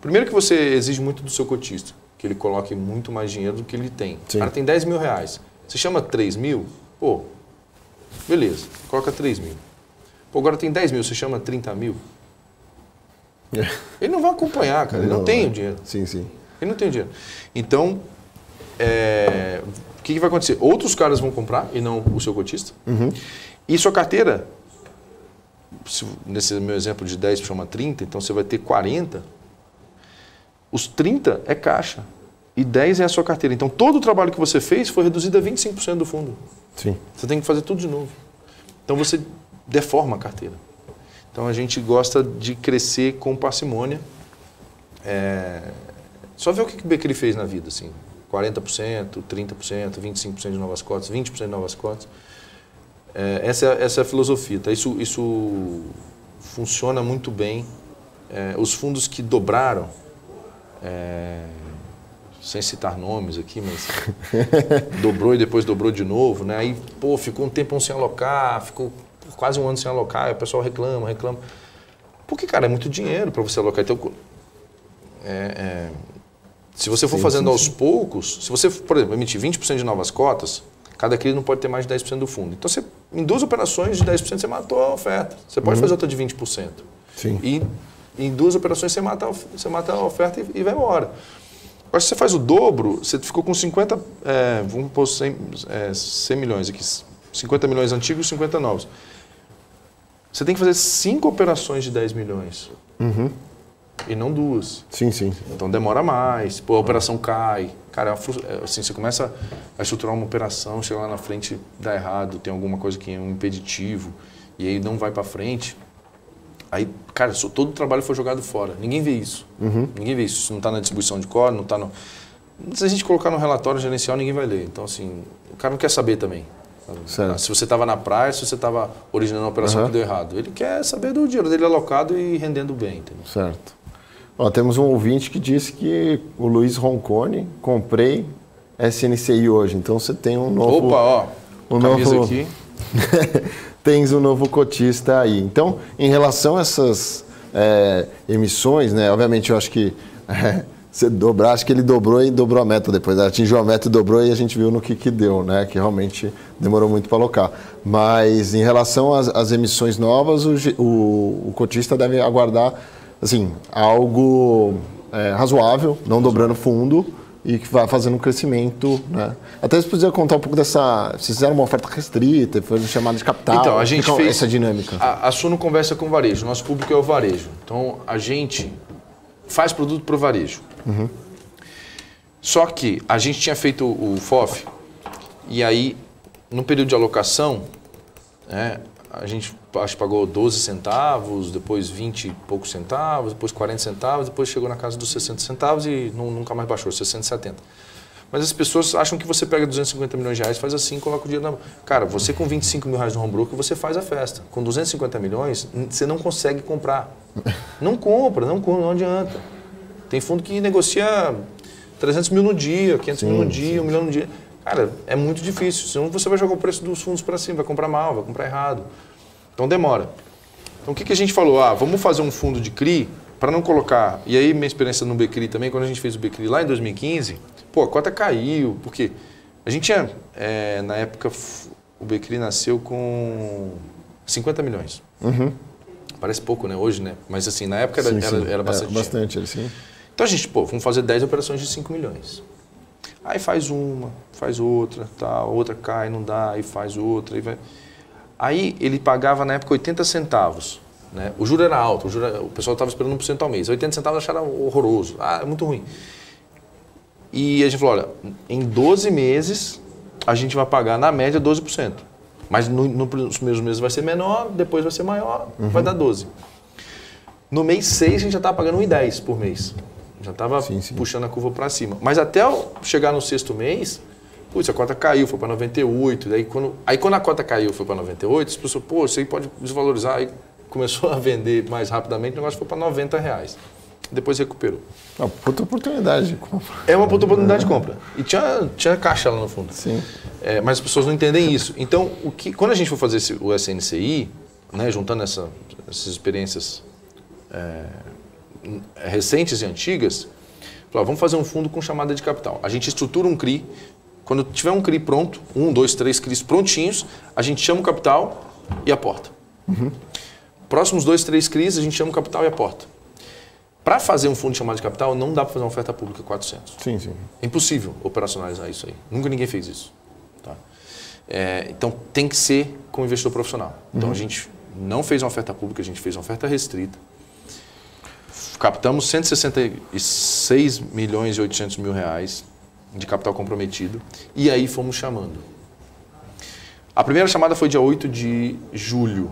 primeiro que você exige muito do seu cotista, que ele coloque muito mais dinheiro do que ele tem. O cara tem 10 mil reais. Você chama 3 mil, beleza, coloca 3 mil. Agora tem 10 mil, você chama 30 mil. Ele não vai acompanhar, cara. Ele não tem o dinheiro. Sim. Ele não tem o dinheiro. Então, o que vai acontecer? Outros caras vão comprar e não o seu cotista. E sua carteira, nesse meu exemplo de 10 chama 30, então você vai ter 40. Os 30 é caixa e 10 é a sua carteira. Então, todo o trabalho que você fez foi reduzido a 25% do fundo. Sim. Você tem que fazer tudo de novo. Então, você deforma a carteira. Então, a gente gosta de crescer com parcimônia. Só ver o que o BCRI fez na vida. Assim, 40%, 30%, 25% de novas cotas, 20% de novas cotas. Essa é a filosofia. Tá? Isso funciona muito bem. Os fundos que dobraram, sem citar nomes aqui, mas dobrou e depois dobrou de novo, né? Aí, ficou um tempão sem alocar, ficou quase um ano sem alocar, e o pessoal reclama. Porque, cara, é muito dinheiro para você alocar. Então, se você for fazendo aos poucos, se você, por exemplo, emitir 20% de novas cotas, cada crise não pode ter mais de 10% do fundo. Então, em 2 operações de 10% você matou a oferta. Você pode fazer outra de 20%. Sim. E em 2 operações você mata a oferta e vai embora. Agora, se você faz o dobro, você ficou com 50, vamos pôr 100 milhões aqui, 50 milhões antigos e 50 novos. Você tem que fazer 5 operações de 10 milhões. E não 2. Sim. Então demora mais, a operação cai. Cara, assim, você começa a estruturar uma operação, chega lá na frente, dá errado, tem alguma coisa que é um impeditivo, e aí não vai para frente. Aí, cara, todo o trabalho foi jogado fora. Ninguém vê isso. Ninguém vê isso. Isso não está na distribuição de código, não está no... Se a gente colocar no relatório gerencial, ninguém vai ler. Então, assim, o cara não quer saber também. Certo. Se você estava na praia, se você estava originando uma operação que deu errado. Ele quer saber do dinheiro dele alocado e rendendo bem. Entendeu? Certo. Temos um ouvinte que disse que o Luiz Roncone, comprei SNCI hoje. Então, você tem um novo... Opa, camisa aqui. tens um novo cotista aí. Então, em relação a essas emissões, né? Obviamente, eu acho que você dobrar, acho que ele dobrou e dobrou a meta depois. Atingiu a meta e dobrou e a gente viu no que deu, né? Que realmente demorou muito para alocar. Mas em relação às emissões novas, o cotista deve aguardar assim, algo razoável, não dobrando fundo e que vai fazendo um crescimento, né? Até você podia contar um pouco dessa... Vocês fizeram uma oferta restrita, foi chamada de capital. Então, a gente fez essa dinâmica. A Suno conversa com o varejo, nosso público é o varejo. Então, a gente faz produto para o varejo. Uhum. Só que a gente tinha feito o FOF e aí, no período de alocação, a gente acho que pagou 12 centavos, depois 20 e poucos centavos, depois 40 centavos, depois chegou na casa dos 60 centavos e nunca mais baixou, 60, 70. Mas as pessoas acham que você pega 250 milhões de reais, faz assim, coloca o dinheiro na... Cara, você com 25 mil reais no home broker, você faz a festa. Com 250 milhões, você não consegue comprar. Não compra, não adianta. Tem fundo que negocia 300 mil no dia, 500 mil no dia, 1 milhão no dia. Cara, é muito difícil. Senão você vai jogar o preço dos fundos para cima, vai comprar mal, vai comprar errado. Então demora. Então o que a gente falou? Vamos fazer um fundo de CRI para não colocar... E aí minha experiência no BCRI também, quando a gente fez o BCRI lá em 2015, a cota caiu, porque a gente tinha, na época, o BCRI nasceu com 50 milhões. Uhum. Parece pouco, né? Hoje, né? Mas assim, na época era bastante. Bastante, sim. Então a gente, vamos fazer 10 operações de 5 milhões. Aí faz uma, faz outra, outra cai, não dá, aí faz outra. Aí ele pagava na época 80 centavos. Né? O juro era alto, o pessoal estava esperando 1% ao mês. 80 centavos acharam horroroso, é muito ruim. E a gente falou, olha, em 12 meses a gente vai pagar na média 12%. Mas nos primeiros meses vai ser menor, depois vai ser maior, vai dar 12%. No mês 6 a gente já estava pagando 1,10 por mês. Já estava puxando a curva para cima. Mas até chegar no 6º mês, a cota caiu, foi para 98. Daí quando a cota caiu, foi para 98, as pessoas, isso aí pode desvalorizar. Aí começou a vender mais rapidamente, o negócio foi para 90 reais. Depois recuperou. Uma puta oportunidade de compra. É uma puta oportunidade de compra. E tinha caixa lá no fundo. Sim. Mas as pessoas não entendem isso. Então, quando a gente for fazer o SNCI, né, juntando essas experiências recentes e antigas, vamos fazer um fundo com chamada de capital. A gente estrutura um CRI. Quando tiver um CRI pronto, 1, 2, 3 CRIs prontinhos, a gente chama o capital e aporta. Uhum. Próximos 2, 3 CRIs, a gente chama o capital e aporta. Para fazer um fundo chamado de capital, não dá para fazer uma oferta pública 400. Sim. É impossível operacionalizar isso aí. Nunca ninguém fez isso. Tá? Então, tem que ser com investidor profissional. Então, a gente não fez uma oferta pública, a gente fez uma oferta restrita. Captamos 166 milhões e 800 mil reais de capital comprometido e aí fomos chamando. A primeira chamada foi dia 8 de julho.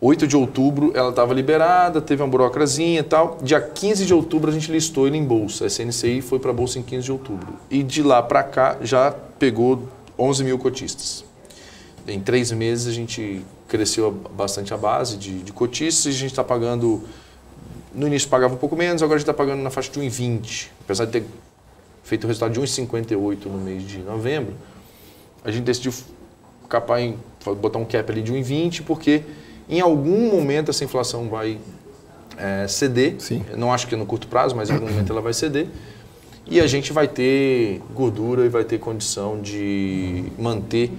8 de outubro ela estava liberada, teve uma burocrazinha e tal. Dia 15 de outubro a gente listou ele em bolsa. A SNCI foi para a bolsa em 15 de outubro. E de lá para cá já pegou 11 mil cotistas. Em 3 meses a gente cresceu bastante a base de cotistas e a gente está pagando... No início pagava um pouco menos, agora a gente está pagando na faixa de 1,20. Apesar de ter feito o resultado de 1,58 no mês de novembro, a gente decidiu botar um cap ali de 1,20 porque em algum momento essa inflação vai ceder. Sim. Não acho que é no curto prazo, mas em algum momento ela vai ceder. E a gente vai ter gordura e vai ter condição de manter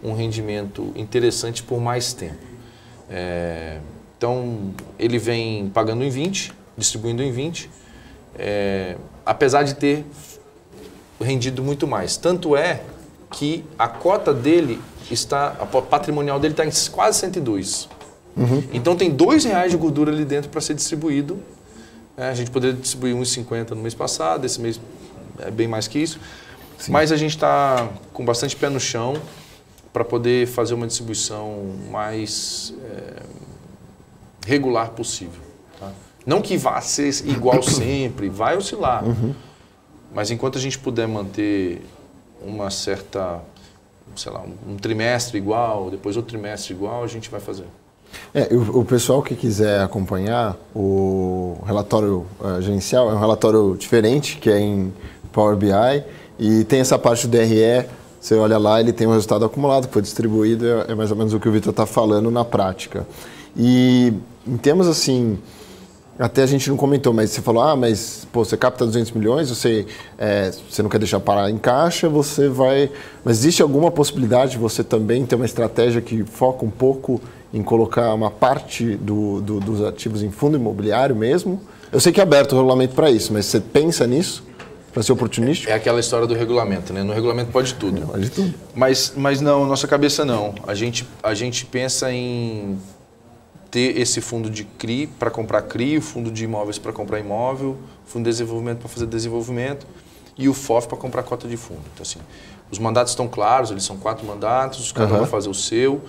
um rendimento interessante por mais tempo. Então, ele vem pagando em 20, distribuindo em 20, apesar de ter rendido muito mais. Tanto é que a cota dele a patrimonial dele está em quase 102. Uhum. Então, tem R$2 de gordura ali dentro para ser distribuído. A gente poderia distribuir 1,50 no mês passado, esse mês é bem mais que isso. Sim. Mas a gente está com bastante pé no chão para poder fazer uma distribuição mais... regular possível. Tá? Não que vá ser igual sempre, vai oscilar. Uhum. Mas enquanto a gente puder manter uma certa, um trimestre igual, depois outro trimestre igual, a gente vai fazer. O pessoal que quiser acompanhar o relatório gerencial, é um relatório diferente, que é em Power BI, e tem essa parte do DRE você olha lá, ele tem um resultado acumulado, que foi distribuído, é mais ou menos o que o Vitor está falando na prática. E em termos assim, até a gente não comentou, mas você falou, mas pô, você capta 200 milhões, você não quer deixar parar em caixa, você vai... Mas existe alguma possibilidade de você também ter uma estratégia que foca um pouco em colocar uma parte dos ativos em fundo imobiliário mesmo? Eu sei que é aberto o regulamento para isso, mas você pensa nisso? Para ser oportunístico? É aquela história do regulamento, né? No regulamento pode tudo. Pode tudo. Mas não, nossa cabeça não. A gente pensa em ter esse fundo de CRI para comprar CRI, o fundo de imóveis para comprar imóvel, o fundo de desenvolvimento para fazer desenvolvimento e o FOF para comprar cota de fundo. Então, assim, os mandatos estão claros, eles são 4 mandatos, cada um vai fazer o seu.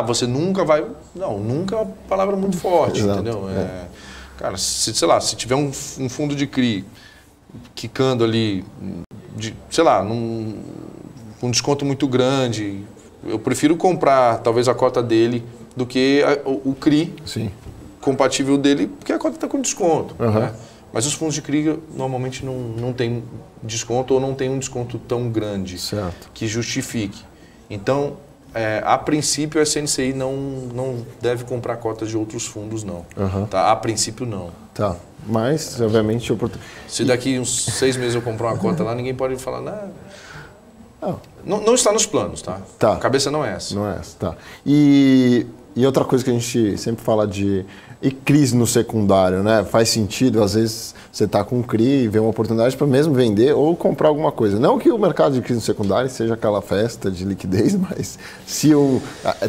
Você nunca vai... Não, nunca é uma palavra muito forte, exato, entendeu? Cara, se tiver um fundo de CRI quicando ali, com um desconto muito grande, eu prefiro comprar talvez a cota dele do que o CRI. Sim. Compatível dele, porque a cota está com desconto. Né? Mas os fundos de CRI normalmente não tem desconto ou não tem um desconto tão grande que justifique. Então, a princípio, a CNCI não deve comprar cotas de outros fundos, não. Tá? A princípio, não. Tá. Mas, obviamente... Se daqui uns 6 meses eu comprar uma cota lá, ninguém pode falar nada. Não está nos planos, tá? A cabeça não é essa. Não é essa, tá. E outra coisa que a gente sempre fala de... E crise no secundário, né? Faz sentido, às vezes você está com CRI e vê uma oportunidade para mesmo vender ou comprar alguma coisa. Não que o mercado de crise no secundário seja aquela festa de liquidez, mas se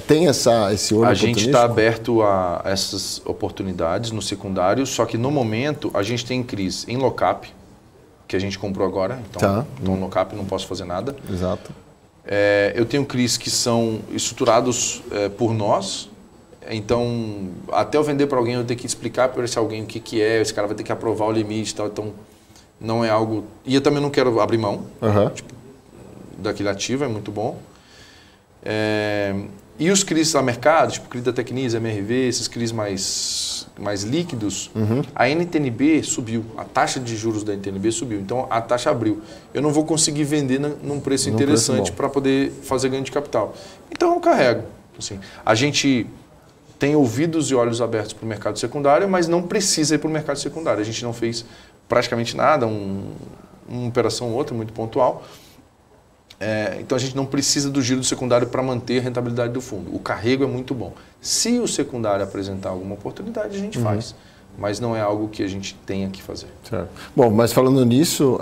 tem esse olho oportunístico... A gente está aberto a essas oportunidades no secundário, só que no momento a gente tem crise em lock-up, que a gente comprou agora, então lock-up não posso fazer nada. Exato. Eu tenho CRIs que são estruturados por nós. Então, até eu vender para alguém, eu tenho que explicar para esse alguém o que é, esse cara vai ter que aprovar o limite e tal. Então, não é algo... E eu também não quero abrir mão daquele ativo, é muito bom. E os CRIs a mercado, tipo CRI da Tecnisa, MRV, esses CRIs mais líquidos, a NTNB subiu, a taxa de juros da NTNB subiu, então a taxa abriu. Eu não vou conseguir vender num preço interessante para poder fazer ganho de capital. Então, eu carrego. Assim, a gente... tem ouvidos e olhos abertos para o mercado secundário, mas não precisa ir para o mercado secundário. A gente não fez praticamente nada, uma operação ou outra, muito pontual. Então a gente não precisa do giro do secundário para manter a rentabilidade do fundo. O carrego é muito bom. Se o secundário apresentar alguma oportunidade, a gente faz. Mas não é algo que a gente tenha que fazer. Certo. Bom, mas falando nisso,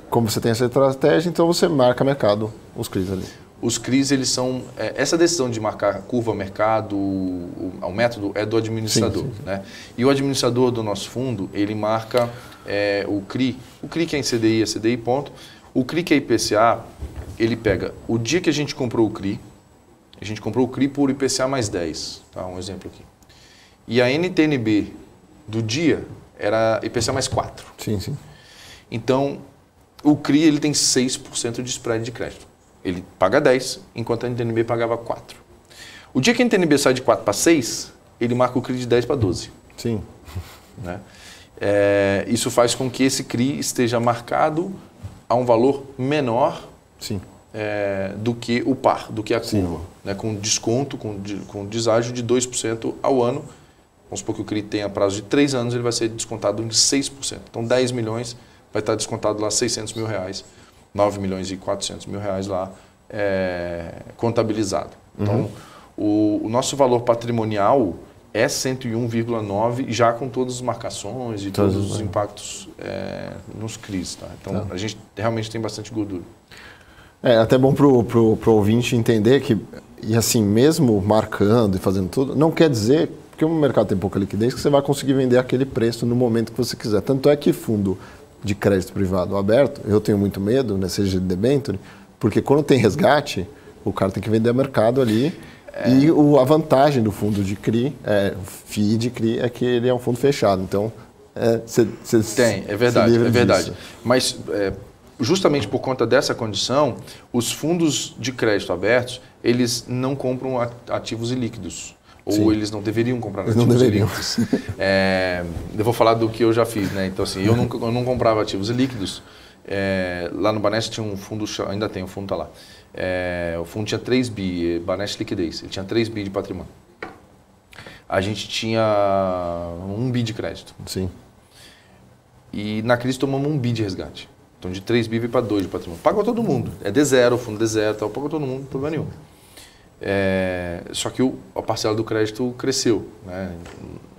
como você tem essa estratégia, então você marca mercado, os CRIs ali. Os CRIs, eles são... essa decisão de marcar a curva, mercado, o método é do administrador. Sim. Né? E o administrador do nosso fundo, ele marca o CRI. O CRI que é em CDI, é CDI, ponto. O CRI que é IPCA, ele pega o dia que a gente comprou o CRI por IPCA mais 10. Tá? Um exemplo aqui. E a NTNB do dia era IPCA mais 4. Sim, sim. Então, o CRI ele tem 6% de spread de crédito. Ele paga 10, enquanto a NTNB pagava 4. O dia que a NTNB sai de 4 para 6, ele marca o CRI de 10 para 12. Sim. Né? Isso faz com que esse CRI esteja marcado a um valor menor do que o par, do que a curva. Né? Com desconto, com deságio de 2% ao ano. Vamos supor que o CRI tenha prazo de 3 anos, ele vai ser descontado em 6%. Então, 10 milhões vai estar descontado lá 600 mil reais. 9 milhões e 400 mil reais lá contabilizado. Então, o nosso valor patrimonial é 101,9 já com todas as marcações e todos os impactos nos CRIs. Tá? Então, a gente realmente tem bastante gordura. Até bom para o ouvinte entender que, e assim, mesmo marcando e fazendo tudo, não quer dizer, porque o mercado tem pouca liquidez, que você vai conseguir vender aquele preço no momento que você quiser. Tanto é que fundo de crédito privado aberto, eu tenho muito medo, né, seja de debenture, porque quando tem resgate, o cara tem que vender a mercado ali. E a vantagem do fundo de CRI, FII de CRI, é que ele é um fundo fechado. Então, é verdade. Mas justamente por conta dessa condição, os fundos de crédito abertos, eles não compram ativos ilíquidos. Ou eles não deveriam comprar ativos ilíquidos. Eu vou falar do que eu já fiz, né? Então, assim, eu não comprava ativos ilíquidos Lá no Banespa tinha um fundo, ainda tem, o fundo está lá. O fundo tinha 3 bi, Banespa Liquidez, ele tinha 3 bi de patrimônio. A gente tinha 1 bi de crédito. Sim. E na crise tomamos 1 bi de resgate. Então de 3 bi veio para 2 de patrimônio. Pagou todo mundo. É D0, o fundo D0, tal, pagou todo mundo, não tem problema nenhum. Só que a parcela do crédito cresceu, né?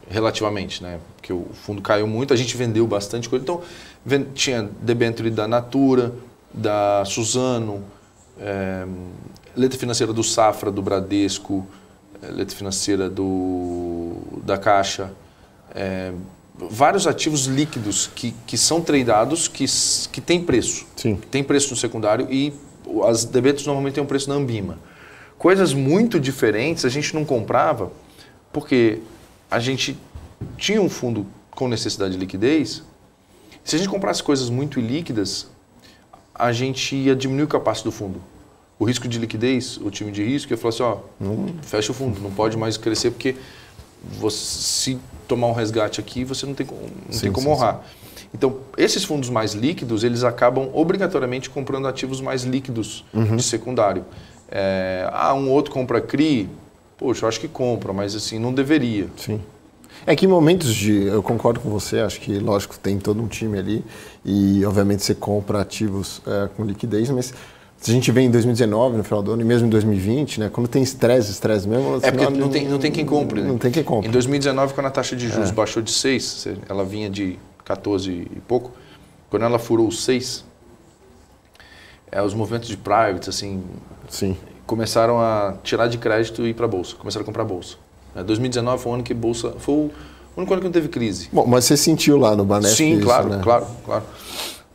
Relativamente, né? Porque o fundo caiu muito, a gente vendeu bastante coisa. Então tinha debênture da Natura, da Suzano, letra financeira do Safra, do Bradesco, letra financeira da Caixa, vários ativos líquidos que são tradeados, que têm preço. Sim. Tem preço no secundário e as debêntures normalmente têm um preço na Ambima. Coisas muito diferentes a gente não comprava porque a gente tinha um fundo com necessidade de liquidez. Se a gente comprasse coisas muito ilíquidas, a gente ia diminuir o capacete do fundo. O risco de liquidez, o time de risco ia falar assim, fecha o fundo, não pode mais crescer porque se tomar um resgate aqui, você não tem como honrar. Então, esses fundos mais líquidos, eles acabam obrigatoriamente comprando ativos mais líquidos de secundário. Um outro compra CRI, poxa, eu acho que compra, mas assim, não deveria. Sim. É que em momentos eu concordo com você, acho que, lógico, tem todo um time ali e, obviamente, você compra ativos com liquidez, mas se a gente vê em 2019, no final do ano, e mesmo em 2020, né, quando tem estresse mesmo... Porque não tem quem compre. Né? Não tem quem compre. Em 2019, quando a taxa de juros baixou de 6, ela vinha de 14 e pouco, quando ela furou 6, os movimentos de private, assim, Sim. começaram a tirar de crédito e ir para a Bolsa, começaram a comprar Bolsa. 2019 foi um ano que Bolsa... Foi o único ano que não teve crise. Bom, mas você sentiu lá no Banespa? Sim, isso, claro, né? claro.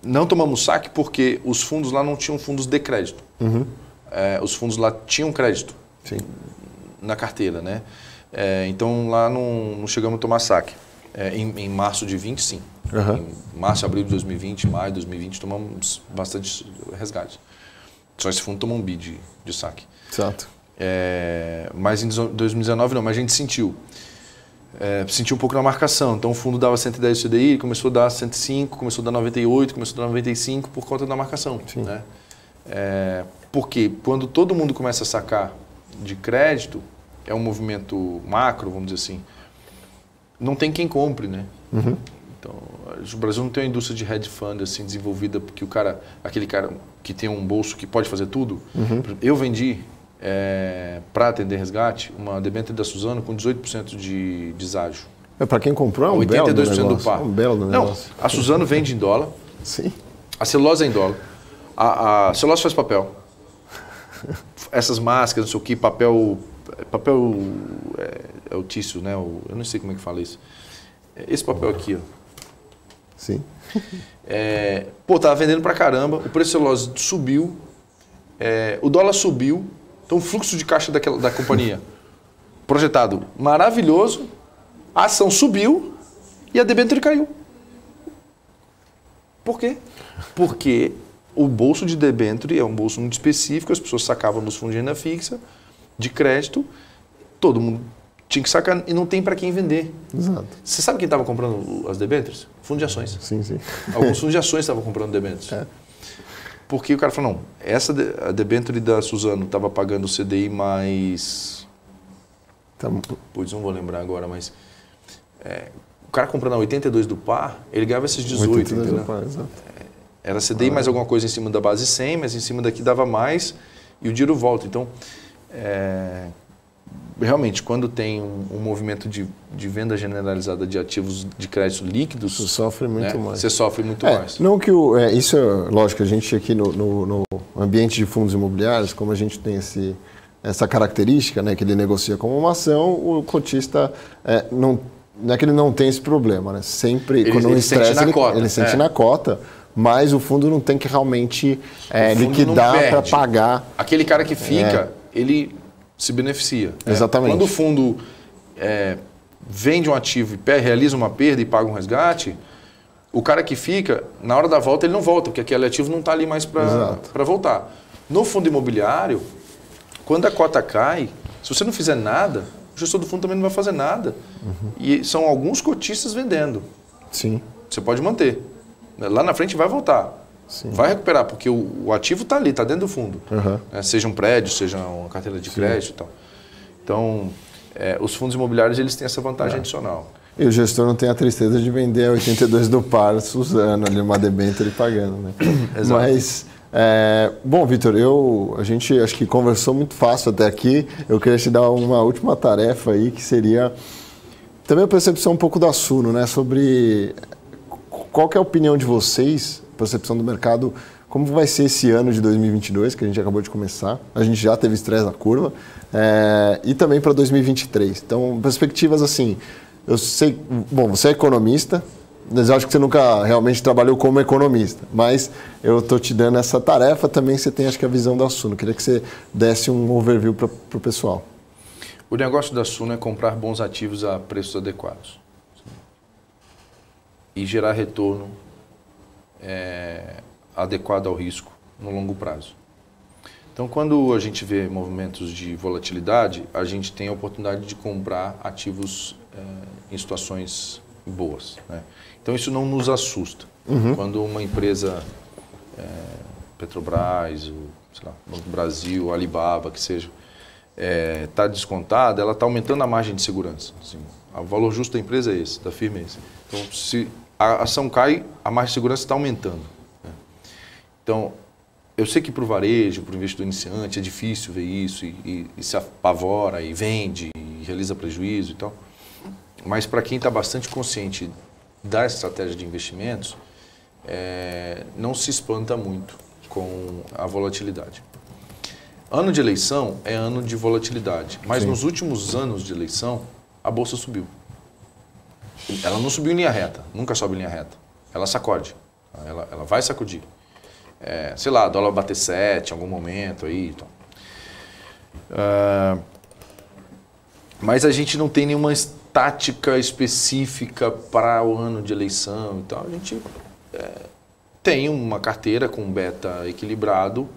Não tomamos saque porque os fundos lá não tinham fundos de crédito. Os fundos lá tinham crédito. Sim. Na carteira, né? Então lá não chegamos a tomar saque. Em março de 20, sim. Em março, abril de 2020, maio de 2020, tomamos bastante resgate. Só esse fundo tomou 1 bi de saque. Exato. Mas em 2019 não, mas a gente sentiu. Sentiu um pouco na marcação. Então o fundo dava 110 de CDI, começou a dar 105, começou a dar 98, começou a dar 95 por conta da marcação. Sim. Né? Porque quando todo mundo começa a sacar de crédito, é um movimento macro, vamos dizer assim, não tem quem compre, né? Então, o Brasil não tem uma indústria de hedge fund assim, desenvolvida, porque aquele cara que tem um bolso que pode fazer tudo. Eu vendi, para atender resgate, uma debênture da Suzano com 18% de deságio. Para quem comprou, é um 82% belo negócio. Do par. É um belo negócio. Não, a Suzano vende em dólar. Sim. A celulose é em dólar. A celulose faz papel. Essas máscaras, não sei o que, papel é o tício, né? Eu não sei como é que fala isso. Esse papel aqui, ó. Sim. Tava vendendo pra caramba, o preço da celulose subiu, o dólar subiu, então o fluxo de caixa da companhia projetado maravilhoso, a ação subiu e a debênture caiu. Por quê? Porque o bolso de debênture é um bolso muito específico, as pessoas sacavam nos fundos de renda fixa, de crédito, todo mundo tinha que sacar e não tem para quem vender. Exato. Você sabe quem estava comprando as debêntures? Fundo de ações. Sim. Alguns fundos de ações estavam comprando debêntures. Porque o cara falou, não, a debênture da Suzano estava pagando o CDI mais... Putz, não vou lembrar agora, mas... o cara comprando a 82 do par, ele ganhava esses 18, 82 entendeu? do par, exato. Era CDI mais alguma coisa em cima da base 100, mas em cima daqui dava mais e o dinheiro volta. Então, realmente, quando tem um movimento de venda generalizada de ativos de crédito líquidos... Você sofre muito mais. Você sofre muito mais. Não que isso é lógico, a gente aqui no ambiente de fundos imobiliários, como a gente tem essa característica, né, que ele negocia como uma ação, o cotista não é que ele não tem esse problema, né? Sempre, quando ele estressa, ele sente na cota, mas o fundo não tem que realmente liquidar para pagar. Aquele cara que fica, ele se beneficia. Exatamente. Quando o fundo vende um ativo e realiza uma perda e paga um resgate, o cara que fica, na hora da volta, ele não volta, porque aquele ativo não está ali mais para voltar. No fundo imobiliário, quando a cota cai, se você não fizer nada, o gestor do fundo também não vai fazer nada. E são alguns cotistas vendendo. Sim. Você pode manter. Lá na frente vai voltar. Sim. Vai recuperar, porque o ativo está ali, está dentro do fundo. Né? Seja um prédio, seja uma carteira de crédito e tal. Então, os fundos imobiliários eles têm essa vantagem adicional. E o gestor não tem a tristeza de vender a 82 do par usando ali uma debênture e pagando, né? Exato. Mas, bom, Vitor, a gente acho que conversou muito fácil até aqui. Eu queria te dar uma última tarefa aí, que seria também a percepção um pouco da Suno, né? Sobre qual que é a opinião de vocês, percepção do mercado, como vai ser esse ano de 2022, que a gente acabou de começar. A gente já teve estresse na curva. E também para 2023. Então, perspectivas assim... Eu sei, bom, você é economista, mas eu acho que você nunca realmente trabalhou como economista, mas eu estou te dando essa tarefa também, você tem acho que a visão da Suno. Queria que você desse um overview para o pessoal. O negócio da Suno é comprar bons ativos a preços adequados e gerar retorno adequado ao risco no longo prazo. Então, quando a gente vê movimentos de volatilidade, a gente tem a oportunidade de comprar ativos em situações boas, né? Então, isso não nos assusta. Quando uma empresa, Petrobras, sei lá, Banco do Brasil, Alibaba, que seja, está descontada, ela está aumentando a margem de segurança. Assim, o valor justo da empresa é esse, da firma é esse. Então, se a ação cai, a margem de segurança está aumentando, né? Então, eu sei que para o varejo, para o investidor iniciante, é difícil ver isso e se apavora e vende e realiza prejuízo e tal. Mas para quem está bastante consciente da estratégia de investimentos, não se espanta muito com a volatilidade. Ano de eleição é ano de volatilidade, mas nos últimos anos de eleição, a Bolsa subiu. Ela não subiu em linha reta, nunca sobe em linha reta. Ela sacode, ela vai sacudir. Sei lá, dólar bater 7 em algum momento aí. Então. Mas a gente não tem nenhuma tática específica para o ano de eleição. Então a gente tem uma carteira com beta equilibrado.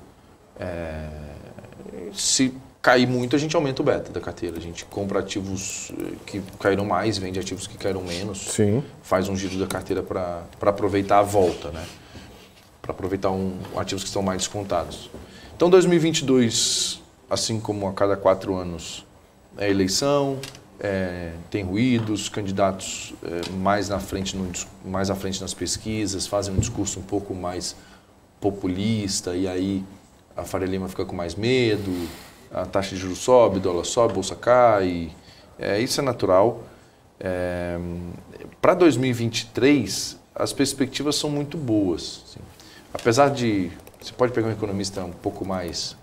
Se cair muito, a gente aumenta o beta da carteira. A gente compra ativos que caíram mais, vende ativos que caíram menos. Sim. Faz um giro da carteira para aproveitar a volta, né? Para aproveitar ativos que estão mais descontados. Então, 2022, assim como a cada 4 anos, é eleição, tem ruídos, candidatos mais à frente nas pesquisas, fazem um discurso um pouco mais populista, e aí a Faria Lima fica com mais medo, a taxa de juros sobe, o dólar sobe, a bolsa cai, isso é natural. Para 2023, as perspectivas são muito boas, assim. Apesar de, você pode pegar um economista um pouco mais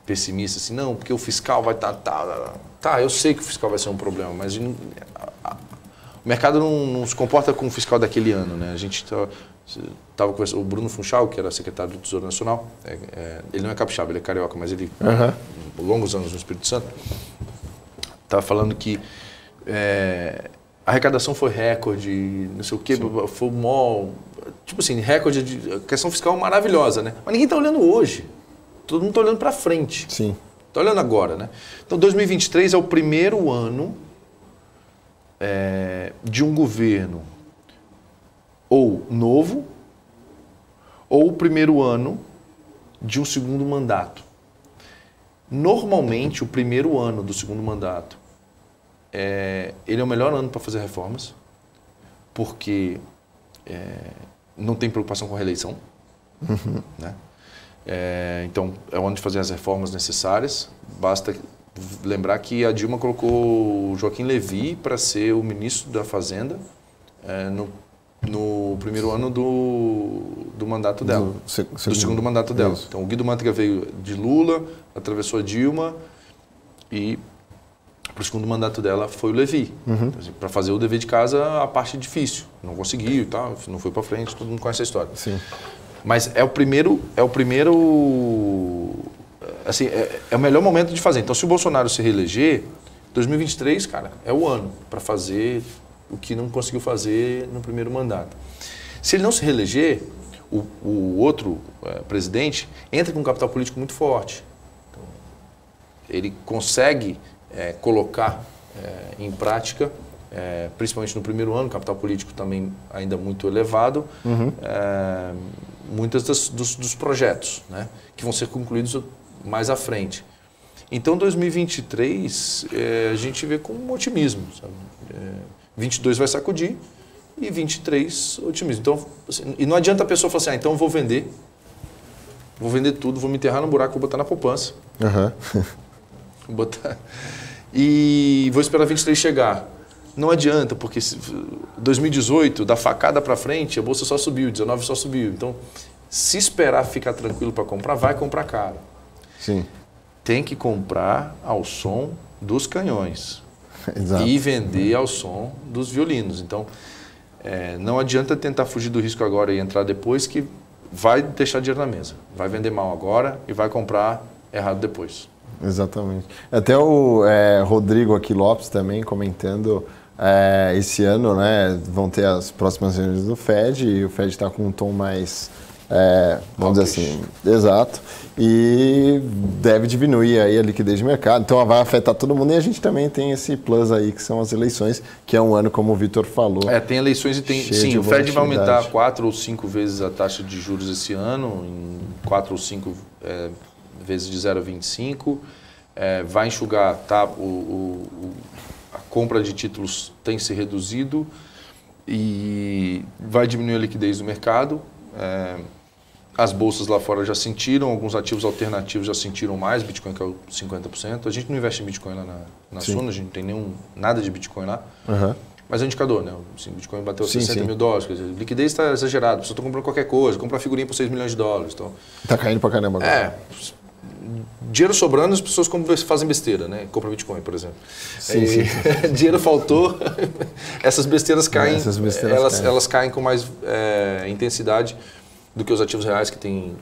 pessimista, assim, não, porque o fiscal vai estar... Tá, eu sei que o fiscal vai ser um problema, mas o mercado não se comporta com o fiscal daquele ano, né? A gente estava conversando, o Bruno Funchal, que era secretário do Tesouro Nacional, ele não é capixaba, ele é carioca, mas ele, longos anos no Espírito Santo, estava falando que a arrecadação foi recorde, não sei o quê, foi mó... Tipo assim, recorde de... A questão fiscal maravilhosa, né? Mas ninguém está olhando hoje. Todo mundo está olhando para frente. Sim. Está olhando agora, né? Então, 2023 é o primeiro ano de um governo ou novo ou o primeiro ano de um segundo mandato. Normalmente, o primeiro ano do segundo mandato ele é o melhor ano para fazer reformas, porque não tem preocupação com a reeleição, né? Então, é o ano de fazer as reformas necessárias. Basta lembrar que a Dilma colocou o Joaquim Levy para ser o ministro da Fazenda no primeiro ano do mandato dela, do segundo mandato dela. Isso. Então, o Guido Mantega veio de Lula, atravessou a Dilma e para o segundo mandato dela foi o Levy, para fazer o dever de casa, a parte difícil. Não conseguiu, tá? Não foi para frente, todo mundo conhece a história. Sim. Mas é o primeiro, assim, é o melhor momento de fazer. Então, se o Bolsonaro se reeleger, 2023, cara, é o ano para fazer o que não conseguiu fazer no primeiro mandato. Se ele não se reeleger, o outro presidente entra com um capital político muito forte. Então, ele consegue colocar em prática principalmente no primeiro ano, capital político também ainda muito elevado, muitos dos projetos, né, que vão ser concluídos mais à frente. Então, 2023, a gente vê com um otimismo, sabe? 22 vai sacudir e 23, otimismo. Então, assim, e não adianta a pessoa falar assim, então vou vender tudo, vou me enterrar no buraco, vou botar na poupança. Vou botar, e vou esperar 23 chegar. Não adianta, porque 2018, da facada para frente, a bolsa só subiu, 19 só subiu. Então, se esperar ficar tranquilo para comprar, vai comprar caro. Sim. Tem que comprar ao som dos canhões. Exato. E vender ao som dos violinos. Então, não adianta tentar fugir do risco agora e entrar depois, que vai deixar dinheiro na mesa. Vai vender mal agora e vai comprar errado depois. Exatamente. Até o Rodrigo aqui Lopes também comentando, esse ano, né, vão ter as próximas reuniões do Fed, e o Fed está com um tom mais, vamos dizer assim, exato, e deve diminuir aí a liquidez de mercado, então vai afetar todo mundo, e a gente também tem esse plus aí, que são as eleições, que é um ano, como o Vitor falou. Tem eleições e tem, sim, o Fed vai aumentar 4 ou 5 vezes a taxa de juros esse ano, em 4 ou 5 vezes de 0,25, vai enxugar, tá, a compra de títulos tem se reduzido e vai diminuir a liquidez do mercado. As bolsas lá fora já sentiram, alguns ativos alternativos já sentiram mais, Bitcoin caiu 50%. A gente não investe em Bitcoin lá na Suno, a gente não tem nada de Bitcoin lá. Mas é um indicador, né? Assim, Bitcoin bateu 60 mil dólares, quer dizer, liquidez está exagerada, a pessoa está comprando qualquer coisa, compra uma figurinha por 6 milhões de dólares. Então, tá caindo pra caramba agora. Dinheiro sobrando, as pessoas fazem besteira, né? Compra Bitcoin, por exemplo. Sim. Dinheiro faltou, essas besteiras caem, elas caem com mais intensidade do que os ativos reais, que têm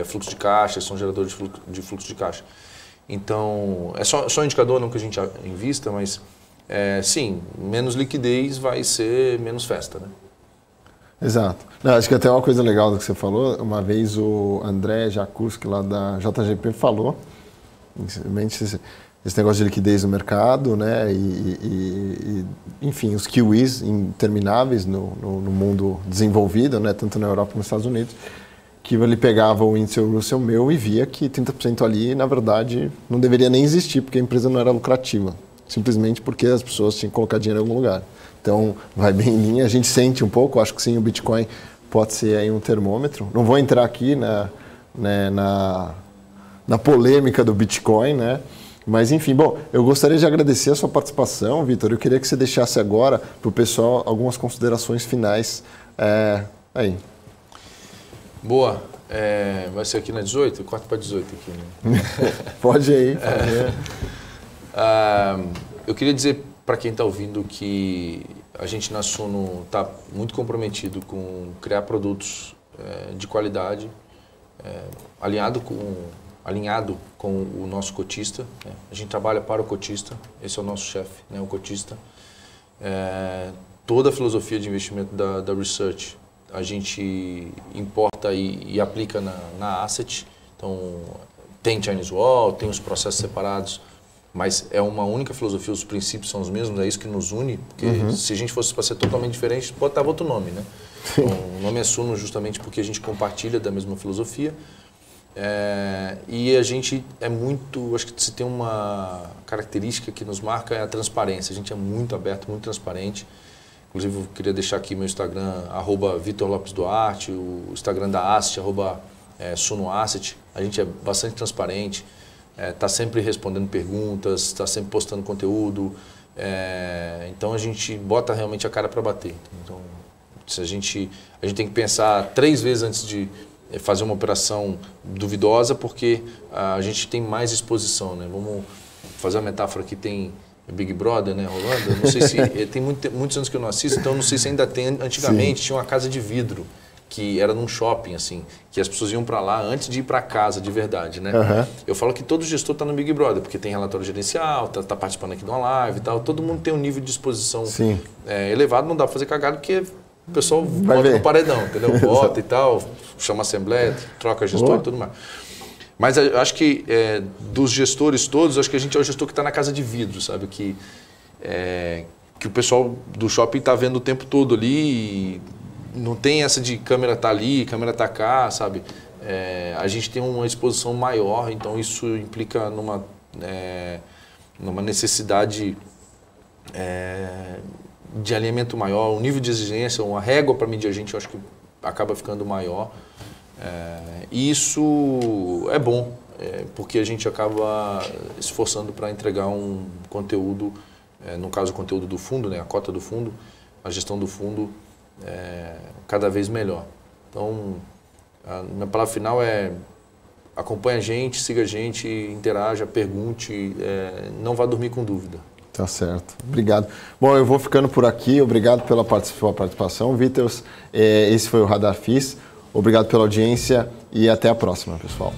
fluxo de caixa, são geradores de fluxo de caixa. Então, é só um indicador, não que a gente invista, mas sim, menos liquidez vai ser menos festa, né? Exato. Não, acho que até uma coisa legal do que você falou, uma vez o André Jakuski, lá da JGP, falou, esse negócio de liquidez no mercado, né, enfim, os QEs intermináveis no mundo desenvolvido, né, tanto na Europa como nos Estados Unidos, que ele pegava o índice Russell meu e via que 30% ali, na verdade, não deveria nem existir, porque a empresa não era lucrativa, simplesmente porque as pessoas tinham que colocar dinheiro em algum lugar. Então, vai bem em linha, a gente sente um pouco, acho que sim, o Bitcoin pode ser aí um termômetro. Não vou entrar aqui na polêmica do Bitcoin, né? Mas, enfim, bom, eu gostaria de agradecer a sua participação, Vitor. Eu queria que você deixasse agora para o pessoal algumas considerações finais aí. Boa. Vai ser aqui na 18? 4 para 18 aqui, né? Pode ir. Eu queria dizer para quem está ouvindo que a gente na Suno está muito comprometido com criar produtos de qualidade, alinhado com o nosso cotista. Né? A gente trabalha para o cotista, esse é o nosso chefe, né? O cotista. Toda a filosofia de investimento da Research a gente importa e aplica na Asset. Então, tem Chinese Wall, tem os processos separados, mas é uma única filosofia, os princípios são os mesmos, é isso que nos une, porque se a gente fosse para ser totalmente diferente, botava outro nome, né? Então, o nome é Suno justamente porque a gente compartilha da mesma filosofia, e a gente acho que se tem uma característica que nos marca é a transparência, a gente é muito aberto, muito transparente. Inclusive, eu queria deixar aqui meu Instagram, @VitorLopesDuarte, o Instagram da Asset, @SunoAsset. A gente é bastante transparente, está sempre respondendo perguntas, está sempre postando conteúdo. Então, a gente bota realmente a cara para bater. Então, a gente tem que pensar 3 vezes antes de fazer uma operação duvidosa, porque a gente tem mais exposição, né? Vamos fazer uma metáfora que tem Big Brother, né, rolando. Eu não sei se tem muitos anos que eu não assisto, então eu não sei se ainda tem. Antigamente tinha uma casa de vidro que era num shopping, assim, que as pessoas iam para lá antes de ir para casa, de verdade, né? Eu falo que todo gestor está no Big Brother, porque tem relatório gerencial, tá participando aqui de uma live e tal. Todo mundo tem um nível de exposição elevado, não dá para fazer cagada, porque o pessoal vota no paredão, entendeu? Vota e tal, chama a assembleia, troca gestor e tudo mais. Mas eu acho que dos gestores todos, acho que a gente é o gestor que está na casa de vidro, sabe? Que que o pessoal do shopping está vendo o tempo todo ali. E não tem essa de câmera tá ali, câmera tá cá, sabe? A gente tem uma exposição maior, então isso implica numa necessidade de alinhamento maior, um nível de exigência, uma régua para medir a gente, eu acho que acaba ficando maior. E isso é bom, porque a gente acaba esforçando para entregar um conteúdo, no caso o conteúdo do fundo, né, a cota do fundo, a gestão do fundo, cada vez melhor. Então, a minha palavra final é: acompanhe a gente, siga a gente, interaja, pergunte, não vá dormir com dúvida. Tá certo. Obrigado. Bom, eu vou ficando por aqui. Obrigado pela sua participação, Vitor. Esse foi o Radar FIS. Obrigado pela audiência e até a próxima, pessoal.